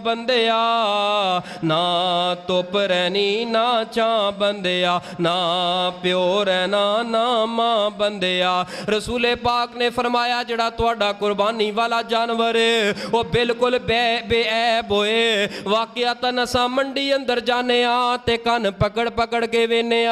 बंदिया। ना धुप रहनी ना छां बंदिया, ना प्यो रहना ना मां बंदिया। रसूले पाक ने फरमाया जिहड़ा तुहाडा कुर्बानी वाला जानवर वो बिल्कुल बेऐब होए। वाकयातन असां मंडी अंदर जाने ते कन पकड़ पकड़ के वेने,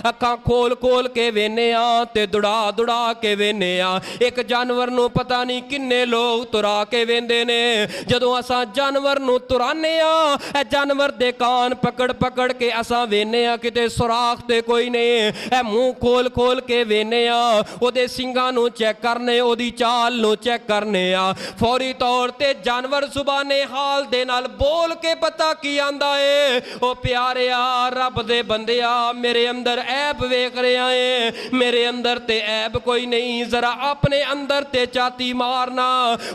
अखां खोल खोल के वेने ते दुड़ा दुड़ा के वेने। एक जानवर नूं पता नहीं किन्ने लोग तुरा के वेंदे ने। जदों असां जानवर नूं तुराने आ, जानवर दे कान पकड़ पकड़ के असां वेने आ किते सुराख ते कोई नहीं, मूँह खोल खोल के वेने आ, ओदे सिंगां नूं चेक करने, ओदी चाल नूं चेक करने आ। फौरी तौर ते जानवर जुबाने हाल दे नाल बोल के पता की आंदा है, ओ प्यारिया रब दे बंदिया मेरे अंदर ऐब वेख रहा है, मेरे अंदर ते ऐब कोई नहीं, जरा अपने अंदर ते चाती मारना,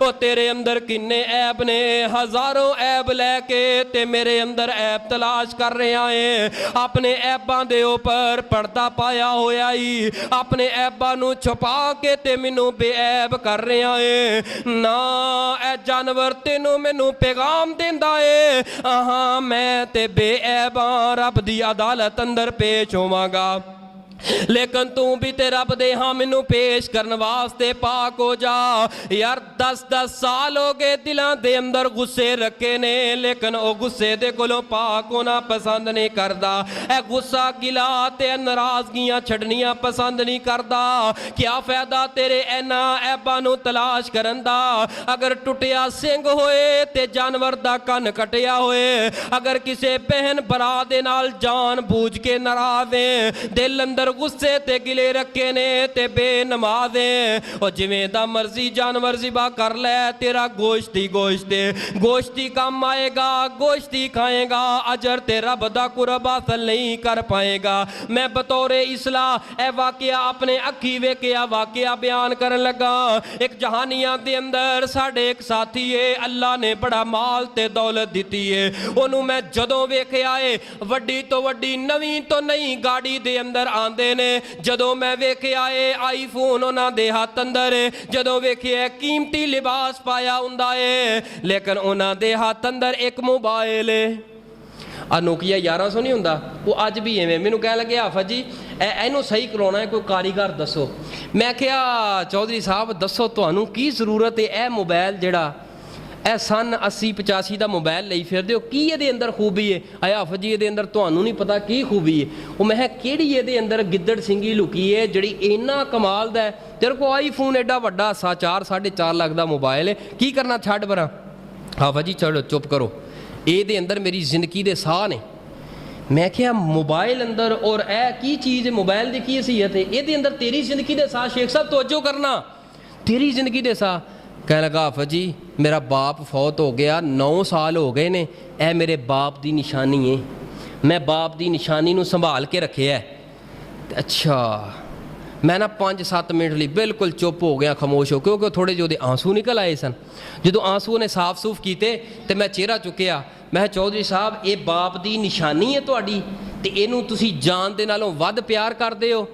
ओ तेरे अंदर किन्ने ऐब ने, हजारों ऐब लैके ते मेरे अंदर ऐब तलाश कर रहा है। अपने ऐबां दे उपर पर्दा पाया होया ही, अपने ऐबां नूं छुपा के ते मैनू बेऐब कर रहा है। ना ऐ जानवर तेनू मैनू पैगाम देंदा है, हाँ मैं ते बेऐब हां, रब दी अदालत अंदर पेश होवांगा, लेकिन तू भी ते रब दे हाँ मैनू पेश करने वास्ते पाक हो जा। यार 10-10 साल हो गए दिलों दे अंदर गुस्से रखे ने, लेकिन वो गुस्से दे कोलों पाक होना पसंद नहीं करता, ए गुस्सा गिला ते नाराजगियां छड़नियां पसंद नहीं करता। क्या फायदा तेरे इन्हां ऐबां नूं तलाश करन दा, अगर टुटिया सिंग होए ते जानवर दा कन कटिया होए, अगर किसी बहन भरा दे नाल जान बूझ के नाराज़ है, दिल अंदर गुस्से ते गिले रखे ने ते बेनमाज़े, और जिवें दा मर्जी जानवर ज़िबा कर ले, तेरा गोश्त ही काम आएगा, गोश्त ही खाएगा, अजर ते रब दा कुरब हासिल नहीं कर पाएगा। मैं बतौरे इसलाह ए वाकया अपने अखी वेखिया वाकया बयान करन लगा। एक जहानिया दे अंदर साढ़े एक साथी है, अल्लाह ने बड़ा माल ते दौलत दी है, ओनू मैं जदों वेखिया है वड्डी तो वड्डी नवीं तो नई गाड़ी दे अंदर आंदे ने, जदों मैं वेखिया है आईफोन उन्हां दे हत्थ अंदर है, जदों वेखिया कीमती लिबास पाया हुंदा है, लेकिन उन्हां दे हत्थ अंदर एक मोबाइल है। आ नोकिया 1100 नहीं हुंदा, वो अज भी इवें मैनू कह लगे आफत जी इनू सही करवाना है, कोई कारीगर दसो। मैं क्या चौधरी साहब दसो तुहानू की जरूरत है, यह मोबाइल जिहड़ा ए सन 80-85 का मोबाइल लई फिरदे हो, की ये अंदर खूबी है? आया आफत जी ये अंदर तुहानू नहीं पता की खूबी है? वो मैं किहड़ी ये अंदर गिद्दड़ सिंगी लुकी है जिहड़ी इन्ना कमाल दा है, तेरे को आईफोन एडा वड्डा 4-4.5 लाख का मोबाइल है, की करना छड्ड परां। आफत जी चलो चुप करो, ये अंदर मेरी जिंदगी के साह ने। मैं क्या मोबाइल अंदर और ए की चीज़ है, मोबाइल की हैसीयत है, ये अंदर तेरी जिंदगी के साह, शेख साहब तवज्जो करना, तेरी जिंदगी के साह। कहने लगा आफत जी मेरा बाप फौत हो गया, 9 साल हो गए ने, ए मेरे बाप की निशानी है, मैं बाप की निशानी नूं संभाल के रखे है। अच्छा मैं ना 5-7 मिनट लिए बिल्कुल चुप हो गया, खामोश हो, क्योंकि थोड़े जो आंसू निकल आए सन। जो आंसू ने साफ सूफ किए तो मैं चेहरा चुकिया, मैं चौधरी साहब ये बाप की निशानी है तुहाडी, ते इहनूं तुसीं जान दे नालों वध प्यार करदे हो।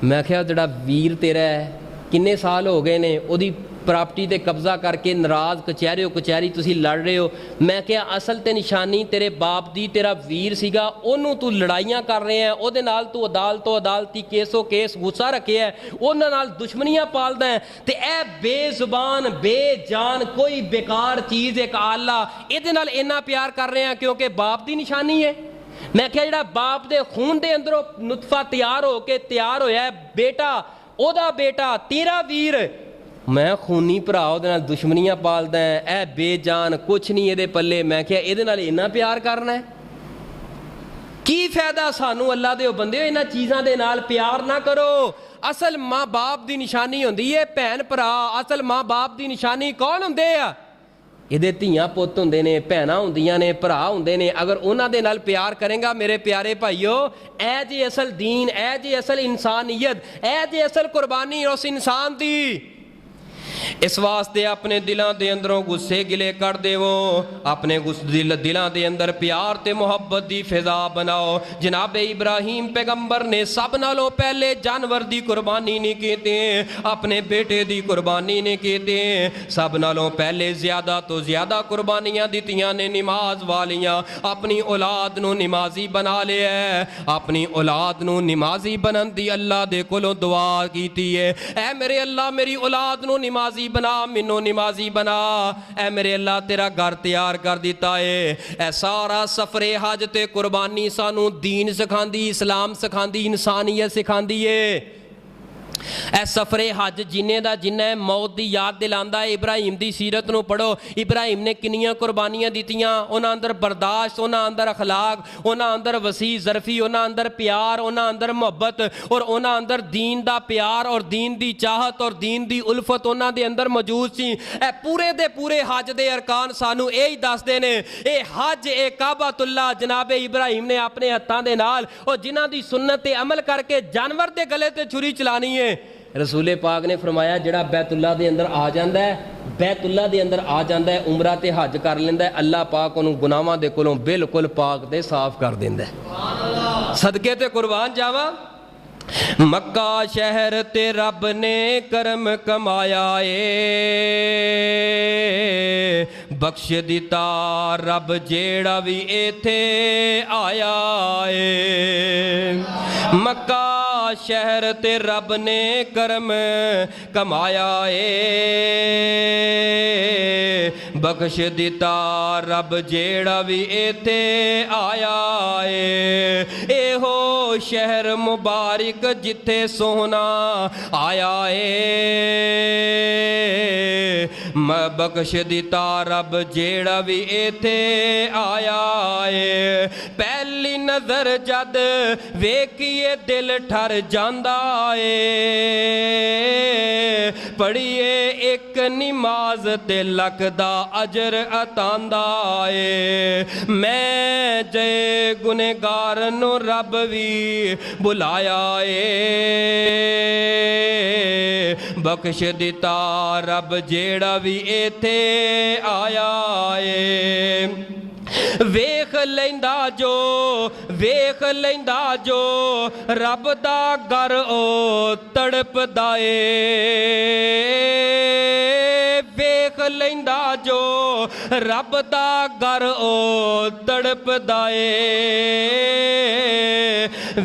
मैं क्या जिहड़ा वीर तेरा है किन्ने साल हो गए ने, उहदी प्रॉपर्टी ते कब्जा करके नाराज़ कचहरी तुसी लड़ रहे हो। मैं क्या असल ते निशानी तेरे बाप दी, तेरा वीर सीगा, ओनू तू लड़ाइयां कर रहे हैं, ओदे नाल तू अदालतों अदालती केसों केस गुस्सा रखे है, उन्हां नाल दुश्मनियां पालदा है, ते ए बेजुबान बेजान कोई बेकार चीज़ एक आला इहदे नाल इन्ना प्यार कर रहे हैं क्योंकि बाप दी निशानी है। मैं क्या जिहड़ा बाप दे खून दे अंदरों नुतफा तैयार हो के तैयार होया है, बेटा ओदा बेटा तेरा वीर, मैं खूनी भरा उहदे नाल दुश्मनियां पालदा है, ए बेजान कुछ नहीं ये पल्ले। मैं क्या इहदे नाल इन्ना प्यार करना है? की फायदा सानू अल्लाह दे बंदे, इन्हां चीज़ां दे नाल प्यार ना करो। असल माँ बाप की निशानी होंदी है भैन भरा, असल माँ बाप की निशानी कौन होंदे आ? ਇਹਦੇ ਧੀਆਂ ਪੁੱਤ ਹੁੰਦੇ ਨੇ, ਭੈਣਾਂ ਹੁੰਦੀਆਂ ਨੇ, ਭਰਾ ਹੁੰਦੇ ਨੇ। ਅਗਰ ਉਹਨਾਂ ਦੇ ਨਾਲ ਪਿਆਰ ਕਰੇਗਾ ਮੇਰੇ ਪਿਆਰੇ ਭਾਈਓ, ਇਹ ਜੇ ਅਸਲ ਦੀਨ, ਇਹ ਜੇ ਅਸਲ ਇਨਸਾਨੀਅਤ, ਇਹ ਜੇ ਅਸਲ ਕੁਰਬਾਨੀ ਉਸ ਇਨਸਾਨ ਦੀ। इस वास्ते अपने दिलों के अंदरों गुस्से गिले कर देवो, अपने दिलों के अंदर प्यार ते मुहब्बत की फिजा बनाओ। जनाब इब्राहिम पैगंबर ने सब नालों पहले जानवर की कुर्बानी नहीं की, अपने बेटे की कुर्बानी नहीं की, सब नालों पहले ज़्यादा तो ज़्यादा कुर्बानियाँ दित्तियां ने नमाज वालियाँ। अपनी औलाद नूं नमाजी बना लिया, अपनी औलाद नूं नमाजी बनन दी अल्लाह दे कोलों दुआ की है, ऐ मेरे अल्लाह मेरी औलाद नूं नमाजी बना, मैनू नमाजी बना। ऐ मेरे अल्लाह तेरा घर तैयार कर दिता है। ऐ सारा सफरे हज ते कुर्बानी सानू दीन सिखांदी, इस्लाम सिखांदी, इंसानियत सिखांदी है। اے سفر حج جنہیں دا جنہ موت دی یاد دلاندہ ہے ابراہیم دی سیرت نو پڑھو ابراہیم نے کنیاں قربانیاں دیتیاں انہاں اندر برداشت انہاں اندر اخلاق انہاں اندر وسیع ظرفی انہاں اندر پیار انہاں اندر محبت اور انہاں اندر دین دا پیار اور دین دی چاہت اور دین دی الفت انہاں دے اندر موجود سی اے پورے دے پورے حج دے ارکان سانو اے ہی دس دے نے اے حج اے کعبۃ اللہ جناب ابراہیم نے اپنے ہتھاں دے نال اور جنہاں دی سنت تے عمل کر کے جانور دے گلے تے چھری چلانی ہے رسول پاک نے فرمایا جڑا بیت اللہ دے اندر آ جاندہ ہے بیت اللہ دے اندر آ جاندہ ہے عمرہ تے حج کر لیندہ ہے اللہ پاک انہوں گناہاں دے کولوں بالکل پاک تے صاف کر دیندہ ہے صدقے تے قربان جاواں مکہ شہر تے رب نے کرم کمایا اے بخش دیتا رب جیڑا بھی ایتھے آیا اے مکہ شہر تے رب نے کرم کمایا اے بخش دیتا رب جیڑا بھی ایتھے آیا اے اے ہو شہر مبارک جتھے سونا آیا اے بخش دیتا رب جیڑا بھی ایتھے آیا اے پہلی نظر جد ویکھیے دل ٹھر جاندہ اے پڑھیے ایک نماز تے لکھ دا اجر عطاندہ اے میں جے گنہگار نو رب بھی بلایا اے بخش دیتا رب جیڑا بھی ایتھے آیا اے ویخ لیندا جو رب دا گر او تڑپ دائے ویخ لیندا جو رب دا گر او تڑپ دائے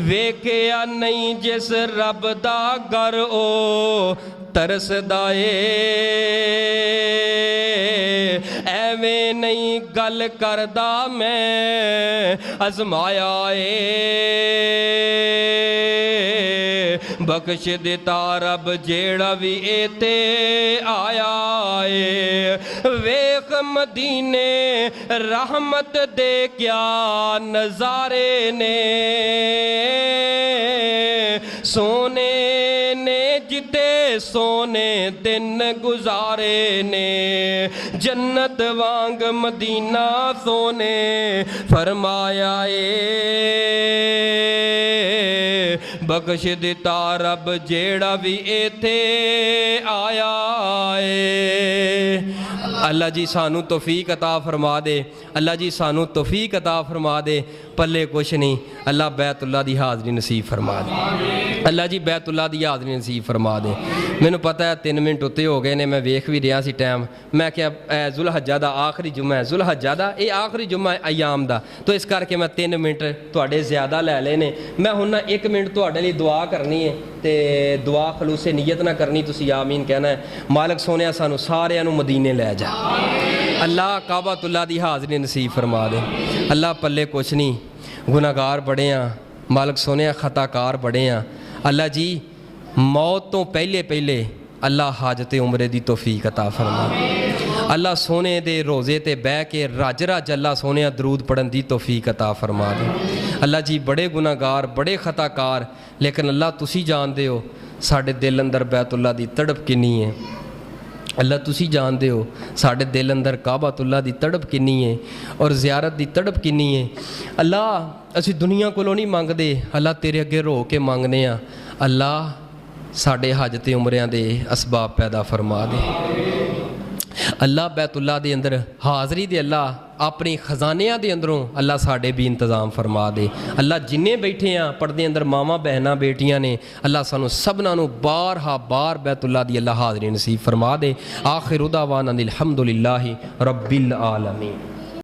ویکھیا نہیں جس رب دا گر او ترس دائے ایویں نہیں گل کردہ میں ازمایا اے بخش دیتا رب جیڑا بھی ایتھے آیا اے ویخ مدینے رحمت دے کیا نظارے نے سونے نے جتے سونے دن گزارے نے جنت وانگ مدینہ سونے فرمایا اے بخش دیتا رب جیڑا بھی ایتھے آیا اے اللہ جی سانو توفیق عطا فرما دے اللہ جی سانو توفیق عطا فرما دے پلے کچھ نہیں اللہ بیت اللہ دی حاضری نصیب فرما دے اللہ جی بیت اللہ دی حاضری نصیب فرما دے مینوں پتہ ہے 3 منٹ اتے ہو گئے نے میں ویکھ بھی رہا سی ٹائم میں کیا ذوالحجہ دا آخری جمعہ ہے ذوالحجہ دا یہ آخری جمعہ ہے ایام دا تو اس کر کے میں 3 منٹ تواڈے زیادہ لے لے نے میں ہن 1 منٹ تواڈے لئی دعا کرنی ہے تے دعا خلوص نیت نہ کرنی تسی آمین کہنا ہے مالک سونیا سانو سارے نوں مدینے لے جا اللہ کعبۃ اللہ دی حاضری نصیب فرما دے اللہ پلے کچھ نہیں گناہگار بڑے ہیں مالک سونیا خطا کار بڑے ہیں اللہ جی موت تو پہلے اللہ حاجت عمرے دی توفیق عطا فرما اللہ سونے دے روزے تے بہ کے رج اللہ سونے درود پڑھن دی توفیق عطا فرما دے اللہ جی بڑے گناہگار بڑے خطا کار لیکن اللہ تسی جان دے ہو ساڑھے دل اندر بیت اللہ دی تڑپ کنی ہے اللہ تسی جان دے ہو ساڑھے دل اندر کعبۃ اللہ دی تڑپ کنی ہے اور زیارت دی تڑپ کنی ہے اللہ اسی دنیا کو نہیں مانگ دے اللہ تیرے اگے رو کے مانگنے ہیں اللہ ساڑھے حاجت عمریاں دے اسباب پیدا فرما دے اللہ بیت اللہ دے اندر حاضری دے اللہ اپنی خزانیاں دے اندروں اللہ ساڑھے بھی انتظام فرما دے اللہ جنہیں بیٹھے ہیں پردے اندر ماما بہناں بیٹیاں نے اللہ سانو سبنا نو بار بیت اللہ دی اللہ حاضری نصیب فرما دے آخر دعوانا الحمدللہ رب العالمین